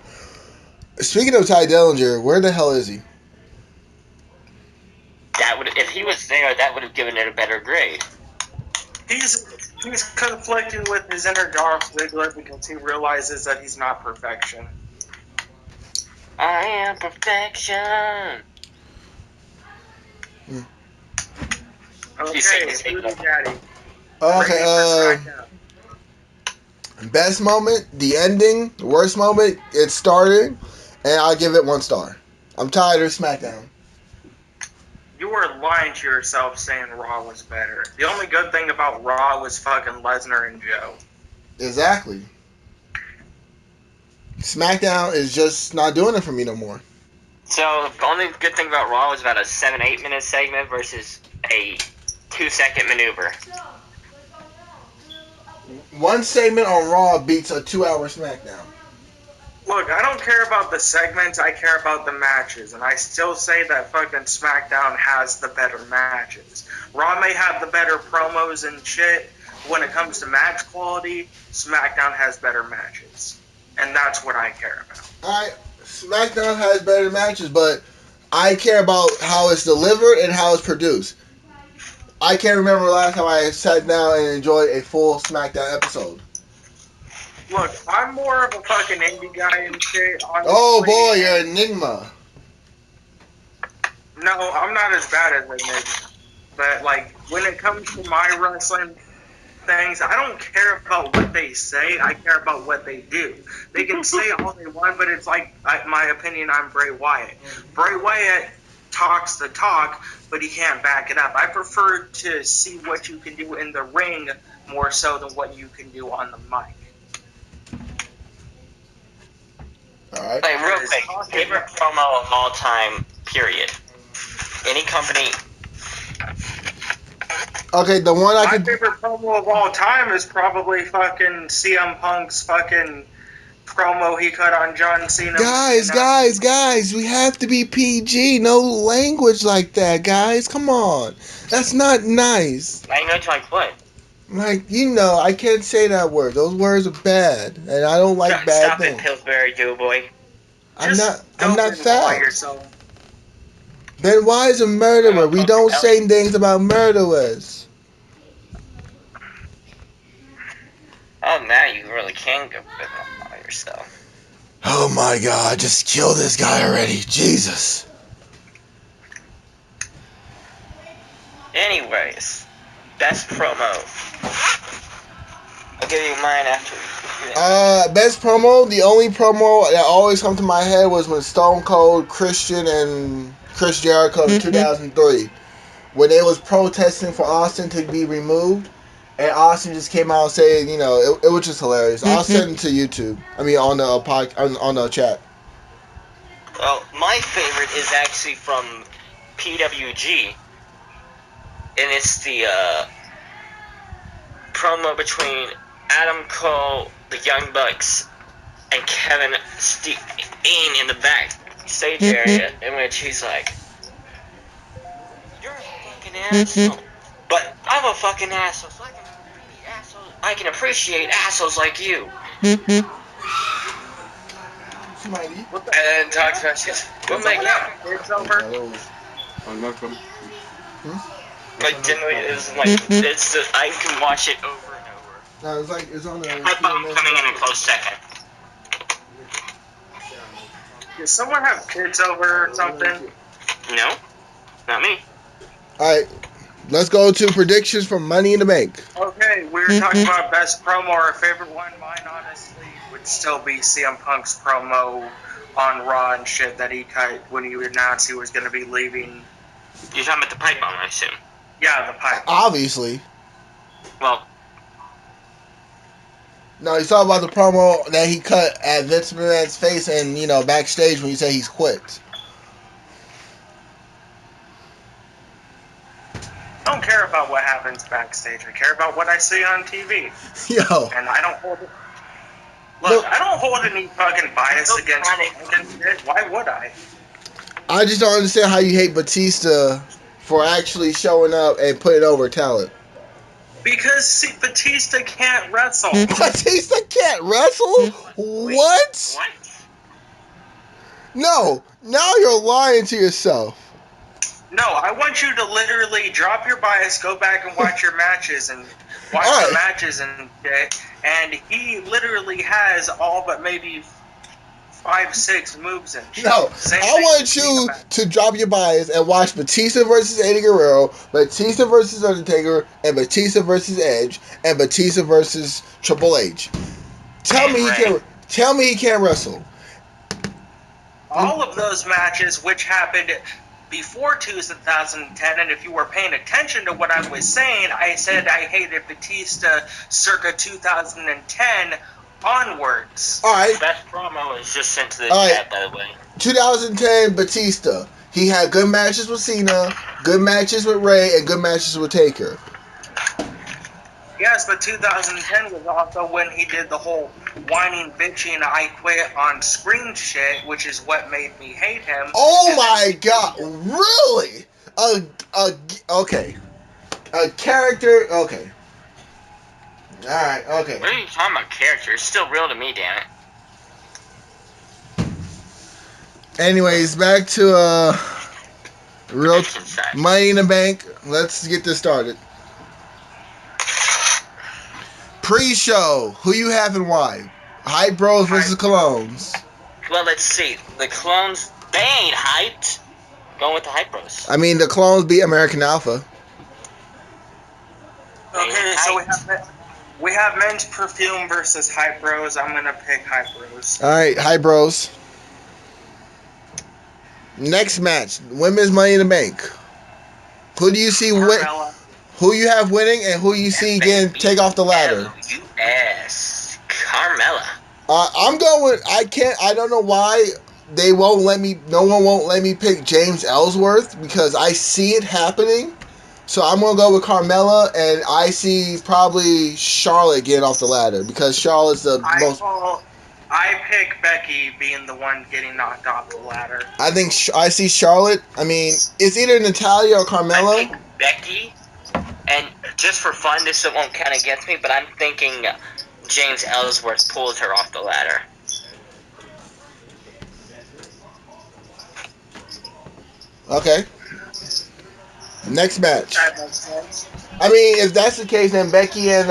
Speaking of Ty Dillinger, where the hell is he? If he was there, that would have given it a better grade. He's conflicting with his inner Dolph Ziggler because he realizes that he's not perfection. I am perfection. Okay, Booty Daddy. Okay, best moment, the ending, the worst moment, it's starting, and I'll give it 1 star. I'm tired of SmackDown. You were lying to yourself saying Raw was better. The only good thing about Raw was fucking Lesnar and Joe. Exactly. SmackDown is just not doing it for me no more. So, the only good thing about Raw was about a 7-8 minute segment versus a 2-second maneuver. 1 segment on Raw beats a 2-hour SmackDown. Look, I don't care about the segments, I care about the matches, and I still say that fucking SmackDown has the better matches. Raw may have the better promos and shit. When it comes to match quality, SmackDown has better matches. And that's what I care about. SmackDown has better matches, but I care about how it's delivered and how it's produced. I can't remember the last time I sat down and enjoyed a full SmackDown episode. Look, I'm more of a fucking indie guy and shit. Honestly. Oh boy, you're an enigma. No, I'm not as bad as Enigma. But, like, when it comes to my wrestling things, I don't care about what they say. I care about what they do. They can say all they want, but it's like, my opinion, I'm Bray Wyatt. Bray Wyatt talks the talk, but he can't back it up. I prefer to see what you can do in the ring more so than what you can do on the mic. Alright. Hey, real quick, favorite promo of all time, period. Any company. Okay, the one My favorite promo of all time is probably fucking CM Punk's fucking promo he cut on John Cena. Guys, we have to be PG. No language like that, guys. Come on. That's not nice. Language like what? Like, I can't say that word. Those words are bad, and I don't like bad Stop things. it, Pillsbury Doughboy. I'm not fat. Yourself. Then why is a murderer? We don't say things about murderers. Oh, now you really can go by yourself. Oh my God, just kill this guy already. Jesus. Anyways, best promo. I'll give you mine after. Best promo, the only promo that always comes to my head was when Stone Cold, Christian, and Chris Jericho in 2003 when they was protesting for Austin to be removed, and Austin just came out saying, it was just hilarious. I'll send it to YouTube. I mean, on the on the chat. Well, my favorite is actually from PWG, and it's the promo between Adam Cole, the Young Bucks, and Kevin Steen in the backstage area, in which he's like, "You're a fucking asshole, but I'm a fucking asshole, so I can appreciate assholes like you." Smiley. What the? And then talks about shit. What my god? It's over. Like generally, it's like it's just, I can watch it over and over. No, it's like it's on the. My phone coming in a close second. Does someone have kids over or something? No, not me. All right, let's go to predictions from Money in the Bank. Okay, we were talking about best promo or favorite one. Mine, honestly, would still be CM Punk's promo on Raw and shit that he cut when he announced he was going to be leaving. You're talking about the pipe bomb, I assume. Yeah, the pipe. Obviously. Well, No, he's talking about the promo that he cut at Vince McMahon's face and, backstage when he said he's quit. I don't care about what happens backstage. I care about what I see on TV. Yo. And I don't hold it. Look, I don't hold any fucking bias against it. Why would I? I just don't understand how you hate Batista for actually showing up and putting over talent. Because see, Batista can't wrestle. Batista can't wrestle? What? what? No, now you're lying to yourself. No, I want you to literally drop your bias, go back and watch your matches and watch the matches and shit. And he literally has all but maybe 5-6 moves and shit. No, I want you to drop your bias and watch Batista versus Eddie Guerrero, Batista versus Undertaker, and Batista versus Edge, and Batista versus Triple H. Tell me he can't wrestle. All of those matches, which happened before 2010, and if you were paying attention to what I was saying, I said I hated Batista circa 2010 onwards. All right. Best promo is just sent to the chat, by the way. 2010 Batista. He had good matches with Cena, good matches with Ray, and good matches with Taker. Yes, but 2010 was also when he did the whole whining, bitching, I quit on screen shit, which is what made me hate him. Oh my god, really? Okay. A character, okay. Alright, okay. What are you talking about character? It's still real to me, damn it. Anyways, back to real Money in the Bank. Let's get this started. Pre-show, who you have and why? Hype Bros versus Clones. Well, let's see. The Clones, they ain't hyped. Going with the Hype Bros. I mean, the Clones beat American Alpha. Okay, so we have Men's Perfume versus Hype Bros. I'm gonna pick Hype Bros. Alright, Hype Bros. Next match, Women's Money in the Bank. Who do you see win? Who you have winning and who you see getting take off the ladder? Yes, Carmella. I'm going with, I don't know why no one won't let me pick James Ellsworth because I see it happening. So I'm going to go with Carmella and I see probably Charlotte getting off the ladder because Charlotte's the most... I pick Becky being the one getting knocked off the ladder. I think I see Charlotte. I mean, it's either Natalya or Carmella. I pick Becky. And just for fun, this won't kind of get me, but I'm thinking James Ellsworth pulls her off the ladder. Okay. Next match. That makes sense. I mean, if that's the case, then Becky and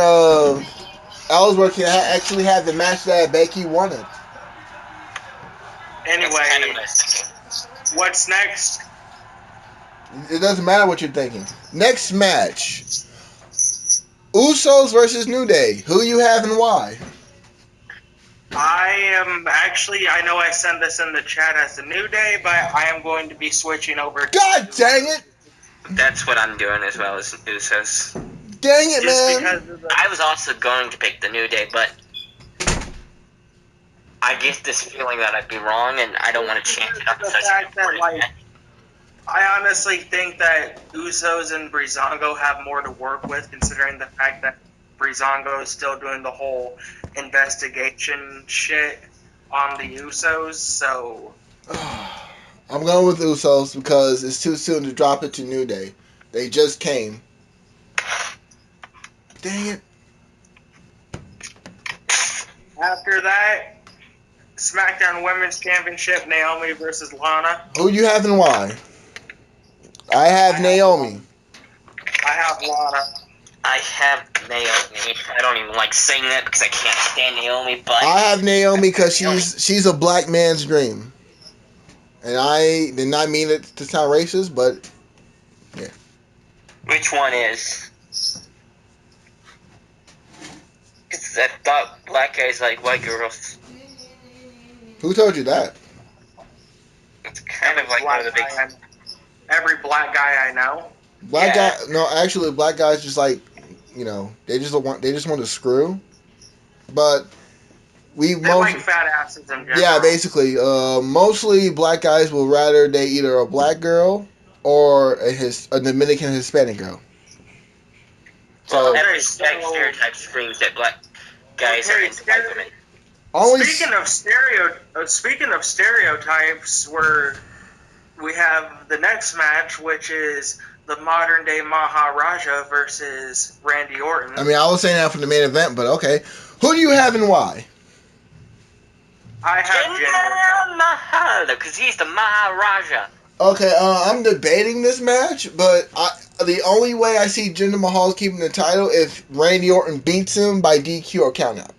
Ellsworth can actually have the match that Becky wanted. Anyway, That's kind of what I was thinking. what's next? It doesn't matter what you're thinking. Next match. Usos versus New Day. Who you have and why? I know I sent this in the chat as the New Day, but I am going to be switching over to God dang it! That's what I'm doing as well as Usos. Dang it, Just man. because of the I was also going to pick the New Day, but I get this feeling that I'd be wrong, and I don't want to change it up. The Such an fact that, important like, match. I honestly think that Usos and Breezango have more to work with, considering the fact that Breezango is still doing the whole investigation shit on the Usos. So I'm going with Usos because it's too soon to drop it to New Day. They just came. Dang it. after that, SmackDown Women's Championship, Naomi versus Lana. Who you have and why? I have Naomi. I have Lana. I have Naomi. I don't even like saying that because I can't stand Naomi, but I have Naomi because Naomi. she's a black man's dream. And I did not mean it to sound racist, but Which one is? Because I thought black guys like white girls. who told you that? It's kind of like one of the big. Every black guy I know. Black Yeah. guy? No, actually, black guys just like, they just want to screw. But we They like fat asses in general. yeah, basically, mostly black guys will rather date either a black girl or a Dominican Hispanic girl. Well, So every so- stereotype screams that black guys are into white women. only Speaking of stereotypes, we have the next match, which is the modern day Maharaja versus Randy Orton. I mean, I was saying that for the main event, but okay. Who do you have and why? I have Jinder. Mahal, because he's the Maharaja. Okay, I'm debating this match, but the only way I see Jinder Mahal keeping the title if Randy Orton beats him by DQ or countout.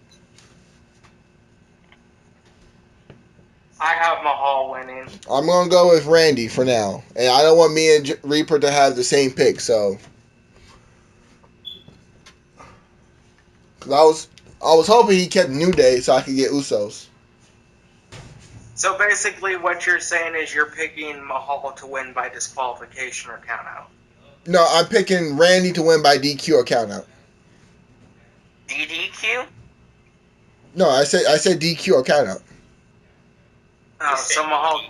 I have Mahal winning. I'm gonna go with Randy for now, and I don't want me and Reaper to have the same pick. So, 'cause I was hoping he kept New Day so I could get Usos. So basically, what you're saying is you're picking Mahal to win by disqualification or countout. No, I'm picking Randy to win by DQ or countout. DDQ? No, I said DQ or countout. Oh, so Mahal.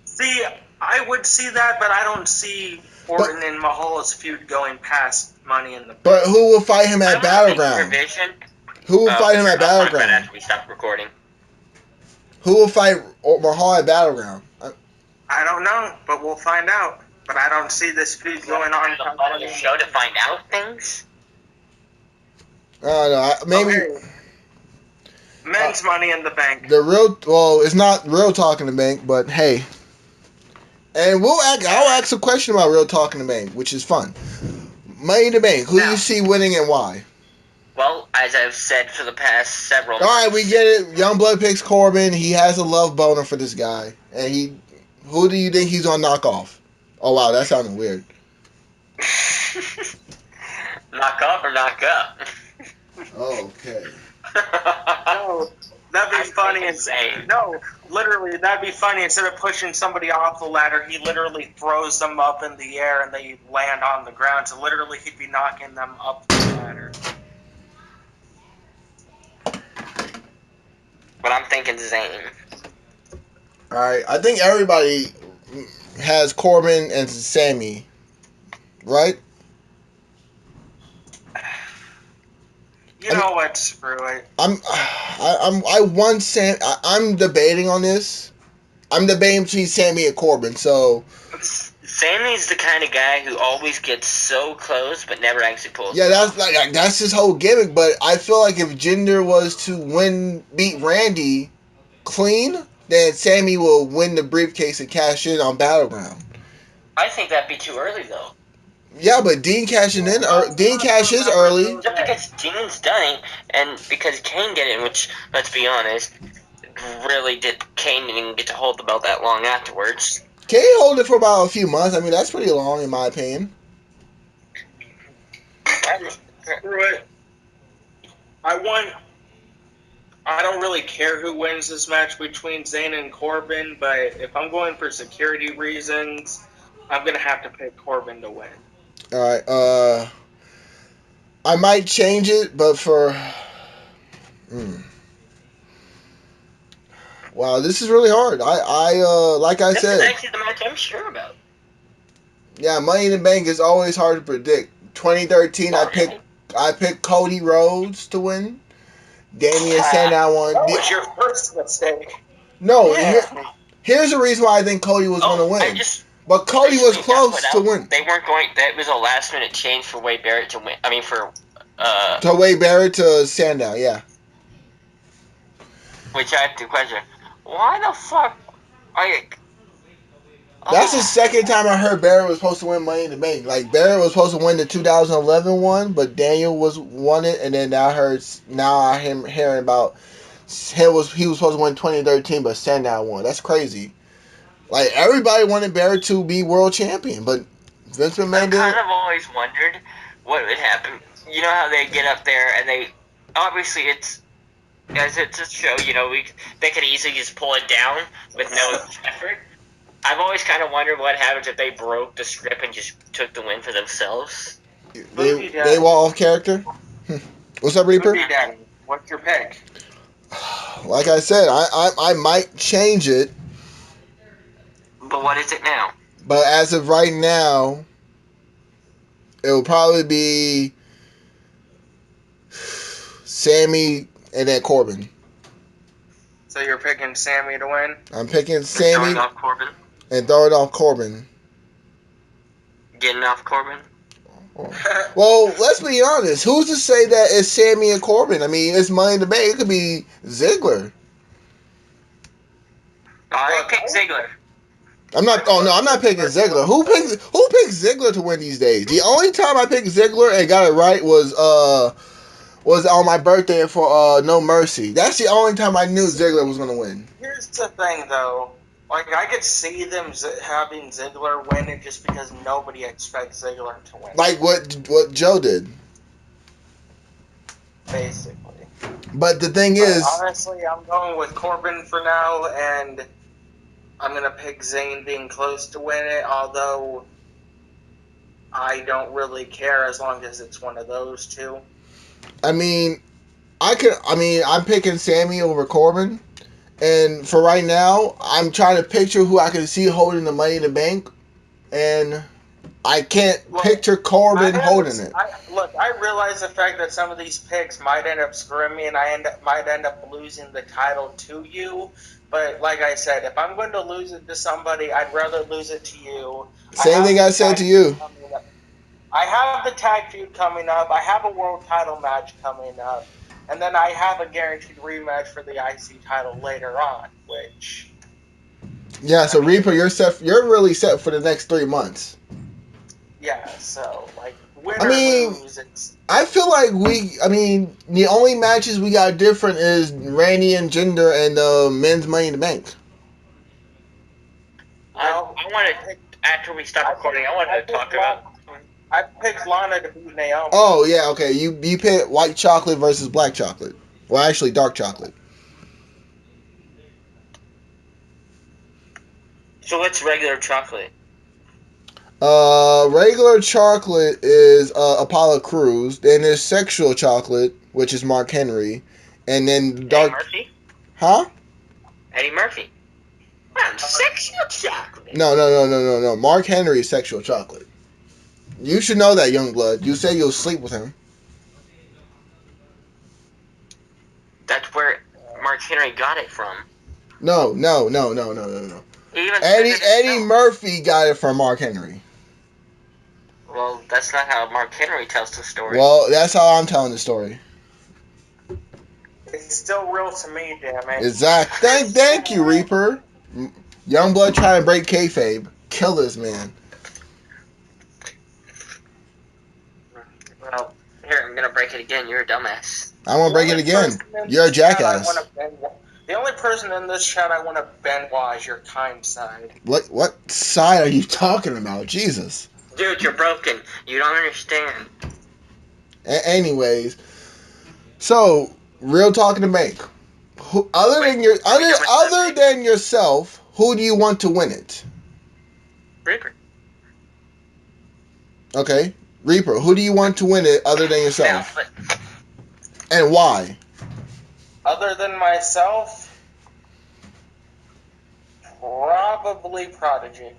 See, I would see that, but I don't see Orton and Mahal's feud going past Money in the Bank. But who will fight him I at want Battleground? Revision. Who will fight him at I'll find that Battleground? after we stop recording. Who will fight Mahal at Battleground? I don't know, but we'll find out. But I don't see this feud going on. The butt of the show to find out things. I don't know. Maybe Okay. Men's Money in the Bank. it's not real Talk in the Bank, but hey. And I'll ask a question about Real Talk in the Bank, which is fun. Money in the Bank, who do Now- you see winning and why? Well, as I've said for the past several Alright, we get it. Youngblood picks Corbin. He has a love boner for this guy. And who do you think he's gonna knock off? Oh wow, that sounded weird. Knock off or knock up? Okay. No, that'd be funny. Insane. No, literally, that'd be funny. Instead of pushing somebody off the ladder, he literally throws them up in the air and they land on the ground. So literally, he'd be knocking them up the ladder. But I'm thinking Zayn. Alright, I think everybody has Corbin and Sammy, right? You know what? Screw it. I'm debating on this. I'm debating between Sammy and Corbin. So Sammy's the kind of guy who always gets so close but never actually pulls. yeah, that's his whole gimmick. But I feel like if Jinder was to beat Randy clean, then Sammy will win the briefcase and cash in on Battleground. I think that'd be too early though. Yeah, but Dean cashes early. Just because Dean's done it, and because Kane did it, which, let's be honest, Kane didn't even get to hold the belt that long afterwards. Can he hold it for about a few months? I mean, that's pretty long in my opinion. Screw it. I don't really care who wins this match between Zayn and Corbin, but if I'm going for security reasons, I'm gonna have to pick Corbin to win. All right. I might change it, but for. Wow, this is really hard. Like I This is said, actually the match I'm sure about. yeah, Money in the Bank is always hard to predict. 2013, I picked Cody Rhodes to win. Damian Sandow won. That was your first mistake. No, Yeah. here's the reason why I think Cody was going to win. But Cody was close to win. They weren't going. That was a last minute change for Wade Barrett to win. I mean, To Wade Barrett to Sandow, yeah. Which I have to question. Why the fuck are you? That's the second time I heard Barrett was supposed to win Money in the Bank. Like Barrett was supposed to win the 2011 one, but Daniel won it, and then I'm hearing about he was supposed to win 2013, but Sandow won. That's crazy. Like everybody wanted Barrett to be world champion, but Vince McMahon I've kind of always wondered what would happen. You know how they get up there and they obviously it's a show. You know they could easily just pull it down with no effort. I've always kind of wondered what happens if they broke the script and just took the win for themselves. They wall off character. What's up, Reaper? Daddy, what's your pick? Like I said, I might change it. But what is it now? But as of right now, it will probably be Sammy and then Corbin. So you're picking Sammy to win? I'm picking Sammy Throwing off Corbin. And throwing off Corbin. Getting off Corbin. Well, let's be honest. Who's to say that it's Sammy and Corbin? I mean, it's Money in the Bank. It could be Ziggler. I pick Ziggler. I'm not picking Ziggler. Who picks Ziggler to win these days? The only time I picked Ziggler and got it right was on my birthday for No Mercy. That's the only time I knew Ziggler was going to win. Here's the thing, though. Like, I could see them having Ziggler win it just because nobody expects Ziggler to win. Like what Joe did. Basically. But the thing is... Honestly, I'm going with Corbin for now, and I'm going to pick Zayn being close to win it, although I don't really care as long as it's one of those two. I'm picking Sammy over Corbin. And for right now, I'm trying to picture who I can see holding the Money in the Bank. And I can't picture Corbin holding it. I realize the fact that some of these picks might end up screwing me and might end up losing the title to you. But like I said, if I'm going to lose it to somebody, I'd rather lose it to you. Same thing I said to you. I have the tag feud coming up. I have a world title match coming up. And then I have a guaranteed rematch for the IC title later on, which... Yeah, so Reaper, you're really set for the next 3 months. Yeah, so, like, win or lose, it's... I feel like the only matches we got different is Randy and Jinder and men's Money in the Bank. I want to, after we stop recording, I want to talk about... I picked Lana to beat Naomi. Oh, yeah, okay. You picked white chocolate versus black chocolate. Well, actually, dark chocolate. So what's regular chocolate? Regular chocolate is Apollo Crews. Then there's sexual chocolate, which is Mark Henry. And then dark... Eddie Murphy? Huh? Eddie Murphy. Sexual chocolate. No. Mark Henry is sexual chocolate. You should know that, Youngblood. You say you'll sleep with him. That's where Mark Henry got it from. No. Eddie Murphy got it from Mark Henry. Well, that's not how Mark Henry tells the story. Well, that's how I'm telling the story. It's still real to me, damn it. Exactly. Thank you, Reaper. Youngblood trying to break kayfabe. Kill this man. Well, here, I'm gonna break it again. You're a dumbass. I won't break it again. You're a jackass. The only person in this chat I want to Benoit is your kind side. What side are you talking about? Jesus. Dude, you're broken. You don't understand. Anyways, so real talking to make. Other than yourself, who do you want to win it? Reaper. Okay, Reaper. Who do you want to win it other than Now, yourself, but and why? Other than myself, probably Prodigy.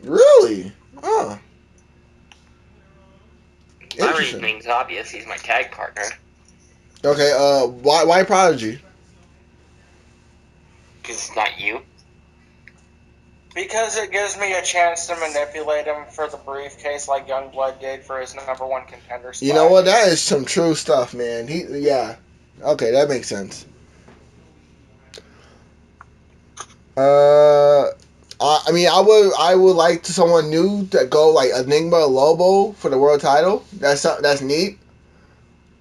Really? Huh. my Interesting. reasoning's obvious. He's my tag partner. Okay. Why Prodigy? Because it's not you. Because it gives me a chance to manipulate him for the briefcase like Youngblood did for his #1 contender spot. You know what? That is some true stuff, man. Yeah. Okay, that makes sense. I mean, I would like someone new to go like Enigma or Lobo for the world title. That's neat.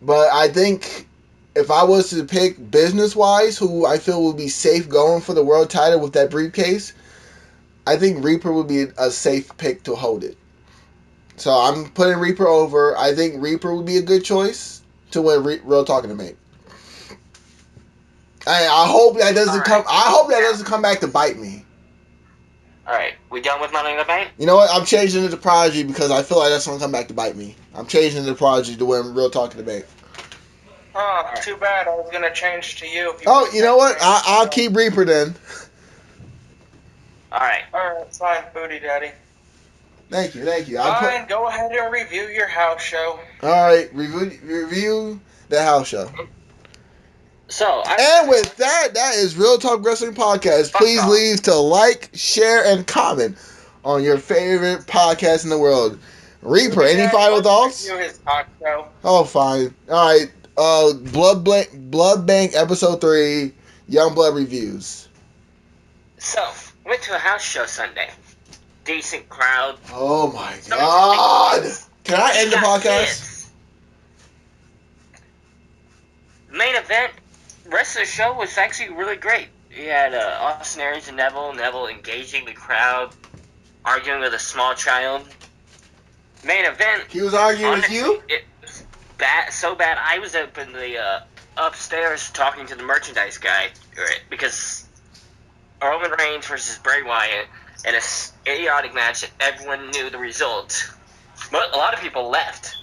But I think if I was to pick business wise, who I feel would be safe going for the world title with that briefcase, I think Reaper would be a safe pick to hold it. So I'm putting Reaper over. I think Reaper would be a good choice to win Real Talking to make. I hope that doesn't come. I hope that doesn't come back to bite me. Alright, we done with Money in the Bank? You know what? I'm changing it to Prodigy because I feel like that's gonna come back to bite me. I'm changing it to Prodigy to win Real Talking to make. Oh, too bad. I was gonna change to you. Oh, you know what? I'll keep Reaper then. Alright. Alright, fine, Booty Daddy. Thank you. Fine, go ahead and review your house show. All right, review the house show. So, And with that is Real Talk Wrestling Podcast. Please leave to like, share, and comment on your favorite podcast in the world. Reaper, any final thoughts? Review his talk show. Oh, fine. All right. Blood Bank episode 3, Youngblood reviews. So, went to a house show Sunday. Decent crowd. Oh my God! Can I end the podcast? Main event. Rest of the show was actually really great. You had Austin Aries and Neville engaging the crowd, arguing with a small child. Main event. He was arguing with you? It was bad, so bad. I was up in the upstairs talking to the merchandise guy because Roman Reigns versus Bray Wyatt in an idiotic match that everyone knew the result. But a lot of people left.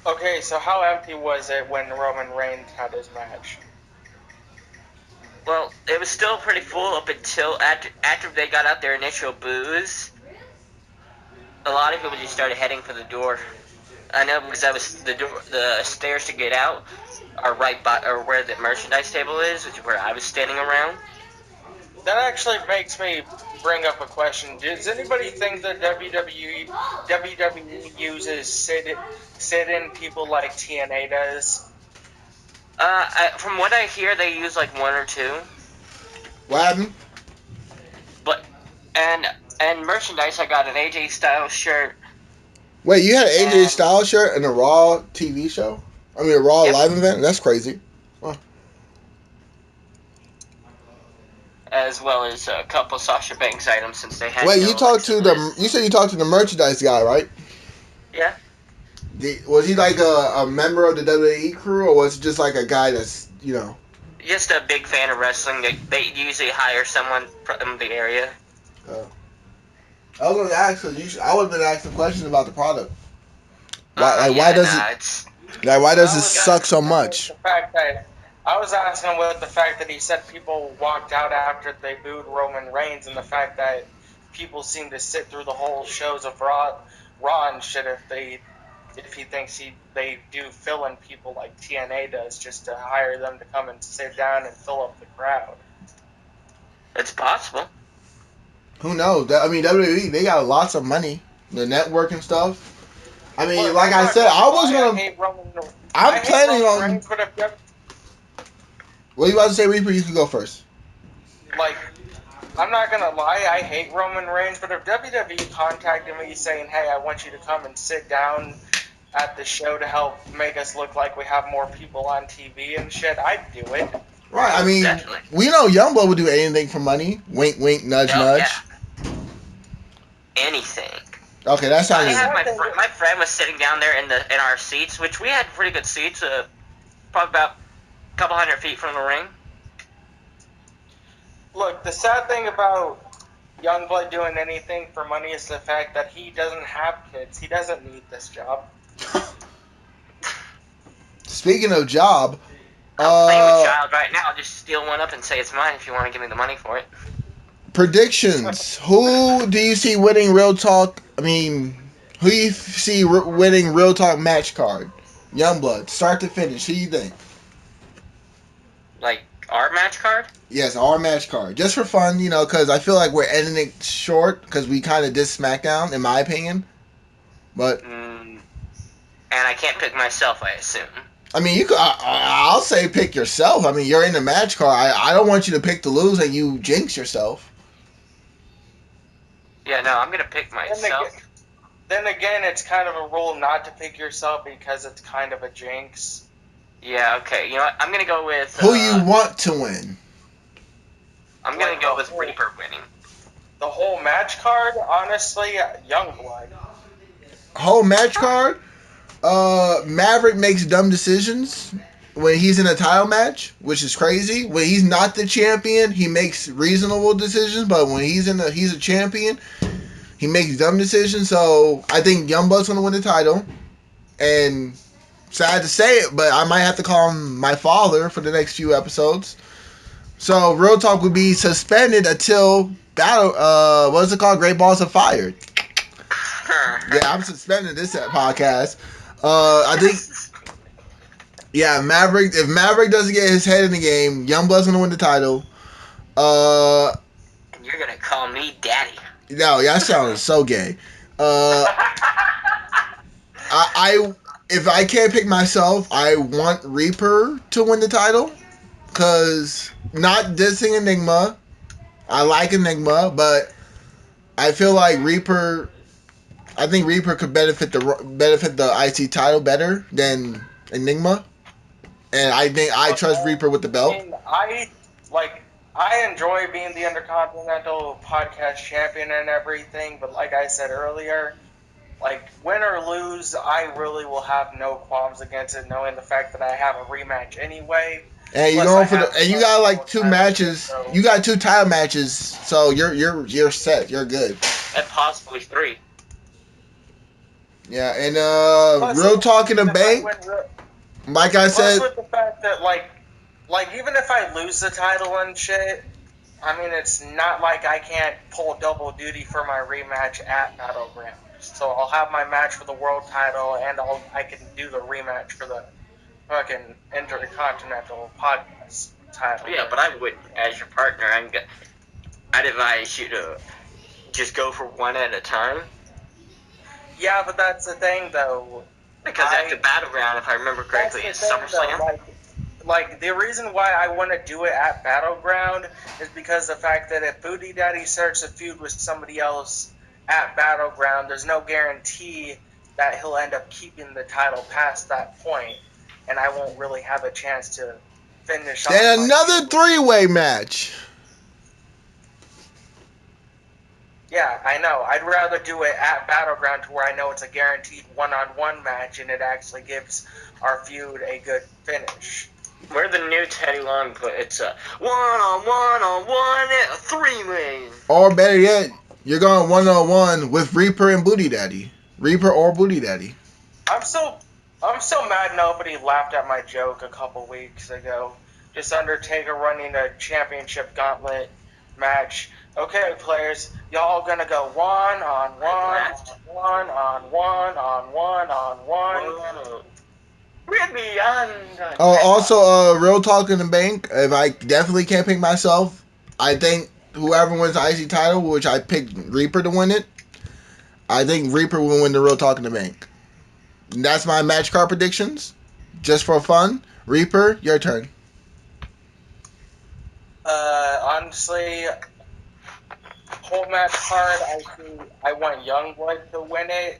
Okay, so how empty was it when Roman Reigns had his match? Well, it was still pretty full up until after they got out their initial boos. A lot of people just started heading for the door. I know because that was the stairs to get out are right by or where the merchandise table is, which is where I was standing around. That actually makes me bring up a question. Does anybody think that WWE uses sit-in people like TNA does? From what I hear, they use like one or two. What happened? But and merchandise, I got an AJ Styles shirt. Wait, you had an AJ Styles shirt in a Raw TV show? I mean, a Raw live event? That's crazy. Huh. As well as a couple Sasha Banks items since they had. Wait, no you said you talked to the merchandise guy, right? Yeah. Was he like a member of the WWE crew, or was it just like a guy that's, Just a big fan of wrestling. They usually hire someone from the area. I was going to ask, I would have been asking questions about the product. Why does it suck so much? The fact that I was asking with the fact that he said people walked out after they booed Roman Reigns, and the fact that people seem to sit through the whole shows of Raw and shit if he thinks they do fill in people like TNA does just to hire them to come and sit down and fill up the crowd. It's possible. Who knows? I mean, WWE, they got lots of money. The network and stuff. I mean, like I said, I'm planning on... What are you about to say, Reaper? You can go first. Like, I'm not gonna lie, I hate Roman Reigns, but if WWE contacted me saying, hey, I want you to come and sit down at the show to help make us look like we have more people on TV and shit, I'd do it. Right, I mean, Definitely. We know Youngblood would do anything for money. Wink, wink, nudge, nudge. Yeah. Anything. Okay, that sounds... My friend was sitting down there in our seats, which we had pretty good seats, probably about a couple 100 feet from the ring. Look, the sad thing about Youngblood doing anything for money is the fact that he doesn't have kids. He doesn't need this job. Speaking of job, I'm playing with child right now. I'll just steal one up and say it's mine if you want to give me the money for it. predictions. Who do you see winning Real Talk? I mean, who do you see winning Real Talk match card? Youngblood, start to finish. Who do you think? Like, our match card? Yes, our match card. Just for fun, you know, because I feel like we're ending it short because we kind of did SmackDown, in my opinion. But And I can't pick myself, I assume. I mean, you could. I'll say pick yourself. I mean, you're in the match card. I don't want you to pick to lose and you jinx yourself. Yeah, no, I'm gonna pick myself. Then again, it's kind of a rule not to pick yourself because it's kind of a jinx. Yeah, okay. You know what? I'm gonna go with... Who you want to win? I'm gonna go with Reaper winning. The whole match card, honestly, Youngblood. Whole match card? Maverick makes dumb decisions when he's in a title match, which is crazy. When he's not the champion, he makes reasonable decisions, but when he's a champion, he makes dumb decisions. So I think Youngblood's gonna win the title. And sad to say it, but I might have to call him my father for the next few episodes. So Real Talk would be suspended until battle. What's it called? Great Balls of Fire. Yeah, I'm suspending this podcast. I think. Yeah, Maverick. If Maverick doesn't get his head in the game, Youngblood's gonna win the title. And you're gonna call me daddy. No, that sounds so gay. If I can't pick myself, I want Reaper to win the title. Cause not dissing Enigma, I like Enigma, but I feel like Reaper. I think Reaper could benefit the IC title better than Enigma, and I think I trust Reaper with the belt. I enjoy being the Intercontinental Podcast Champion and everything, but like I said earlier, like win or lose, I really will have no qualms against it, knowing the fact that I have a rematch anyway. And you going for and you got like 2 matches. So. You got 2 title matches, so you're set. You're good. And possibly 3. Yeah, and Real Talk in the Bank. Like I said, with the fact that like even if I lose the title and shit, I mean it's not like I can't pull double duty for my rematch at Battleground. So I'll have my match for the world title, and I can do the rematch for the fucking Intercontinental Podcast title. Yeah, but I would, as your partner, I'd advise you to just go for one at a time. Yeah, but that's the thing, though. Because after Battleground, if I remember correctly, it's SummerSlam. Like, the reason why I want to do it at Battleground is because the fact that if Booty Daddy starts a feud with somebody else at Battleground, there's no guarantee that he'll end up keeping the title past that point, and I won't really have a chance to finish off. Then another 3-way match. Yeah, I know. I'd rather do it at Battleground to where I know it's a guaranteed one-on-one match and it actually gives our feud a good finish. We're the new Teddy Long, but it's a one-on-one, 3-way. Or better yet, you're going one-on-one with Reaper and Booty Daddy. Reaper or Booty Daddy. I'm so mad nobody laughed at my joke a couple weeks ago. Just Undertaker running a championship gauntlet match. Okay, players, y'all gonna go one on one. Really? Oh, also, Real Talk in the Bank. If I definitely can't pick myself, I think whoever wins the IC title, which I picked Reaper to win it, I think Reaper will win the Real Talk in the Bank. And that's my match card predictions. Just for fun. Reaper, your turn. Honestly, whole match card, I want Youngblood to win it,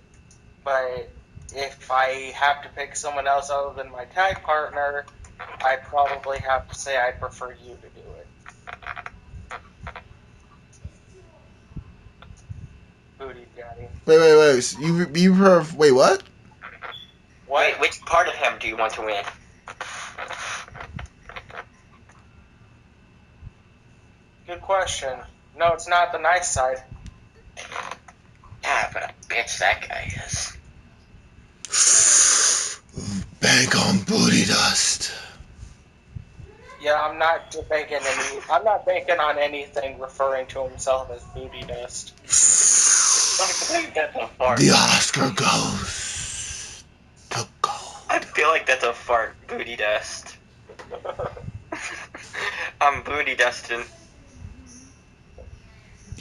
but if I have to pick someone else other than my tag partner, I probably have to say I prefer you to do it. Booty Daddy. Wait. You prefer... Wait, what? Wait, which part of him do you want to win? Good question. No, it's not the nice side. Yeah, but a bitch that guy is. Bank on booty dust. Yeah, I'm not banking on anything referring to himself as booty dust. I believe that's a fart. The Oscar goes to gold. I feel like that's a fart. Booty dust. I'm booty dusting.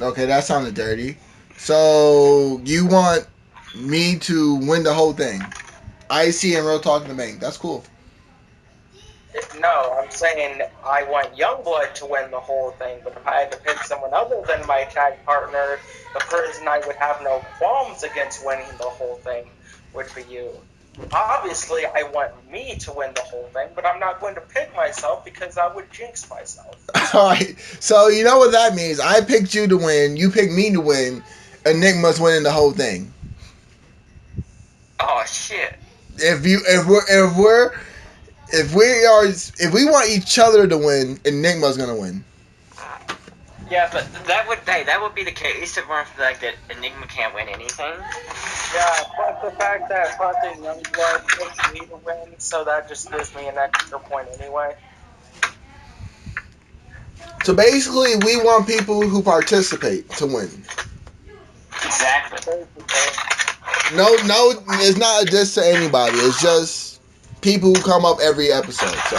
Okay, that sounded dirty. So you want me to win the whole thing? IC and Real Talk in the Bank. That's cool. No, I'm saying I want Youngblood to win the whole thing, but if I had to pick someone other than my tag partner, the person I would have no qualms against winning the whole thing would be you. Obviously, I want me to win the whole thing, but I'm not going to pick myself because I would jinx myself. All right. So you know what that means? I picked you to win. You picked me to win. Enigma's winning the whole thing. Oh shit. If we want each other to win, Enigma's gonna win. Yeah, but that would be the case if it weren't for the fact that Enigma can't win anything. Yeah, plus the fact that fucking Youngblood picks me to win, so that just gives me an extra point anyway. So basically, we want people who participate to win. Exactly. No, it's not a diss to anybody. It's just people who come up every episode. So,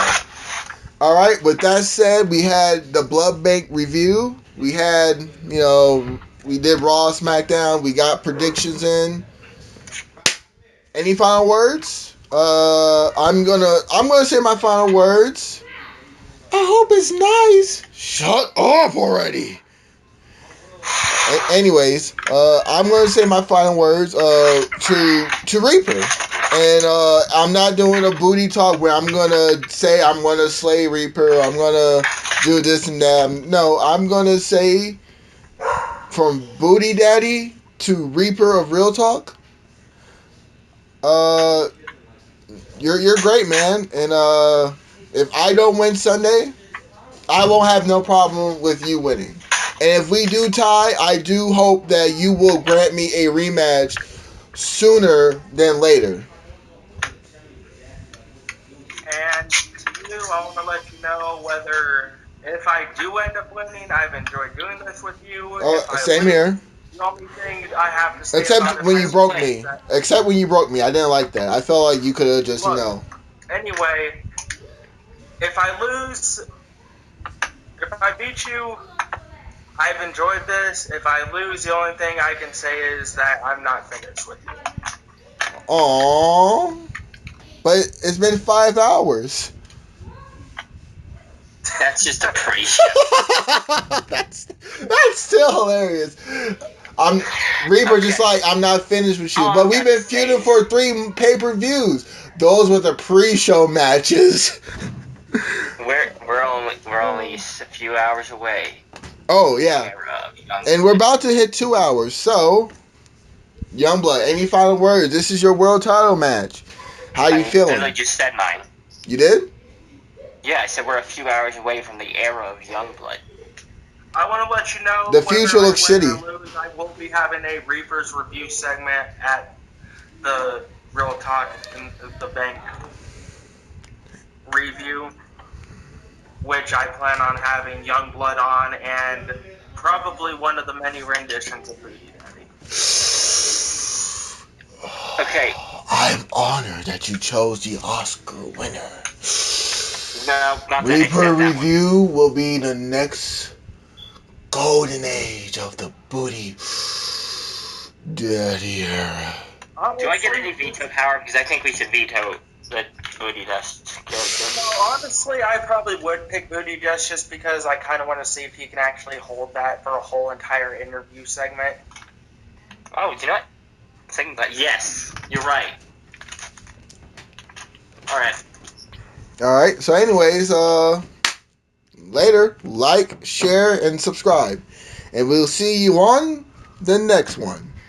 all right. With that said, we had the Blood Bank review. We had, we did Raw, SmackDown. We got predictions in. Any final words? I'm gonna say my final words. I hope it's nice. Shut up already. Anyways, I'm gonna say my final words to Reaper, and I'm not doing a booty talk where I'm gonna say I'm gonna slay Reaper. I'm gonna do this and that. No, I'm gonna say from Booty Daddy to Reaper of Real Talk. You're great, man, and if I don't win Sunday, I won't have no problem with you winning. And if we do tie, I do hope that you will grant me a rematch sooner than later. And to you, I want to let you know whether, if I do end up winning, I've enjoyed doing this with you. Same here. The only thing I have to say Except when you broke me. Except when you broke me. I didn't like that. I felt like you could have just, Look, Anyway, if I beat you, I've enjoyed this. If I lose, the only thing I can say is that I'm not finished with you. Aww. But it's been 5 hours. That's just a pre-show. that's still hilarious. Reaper just like, I'm not finished with you. But we've been feuding for 3 pay-per-views. Those were the pre-show matches. We're only a few hours away. Oh yeah. And we're about to hit 2 hours. So, Youngblood, any final words? This is your world title match. How you feeling? I literally just said mine. You did? Yeah, I said we're a few hours away from the era of Youngblood. I want to let you know the future looks shitty. I will be having a Reaper's review segment at the Real Talk in the Bank review, which I plan on having Youngblood on and probably one of the many renditions of Booty Daddy. Okay. I'm honored that you chose the Oscar winner. No, not that. Reaper review will be the next golden age of the Booty Daddy era. Do I get any veto power? Because I think we should veto the Booty Dust character. No, honestly, I probably would pick Booty Dust just because I kind of want to see if he can actually hold that for a whole entire interview segment. Oh, do you know what? Yes, you're right. Alright, so anyways, later, like, share, and subscribe. And we'll see you on the next one.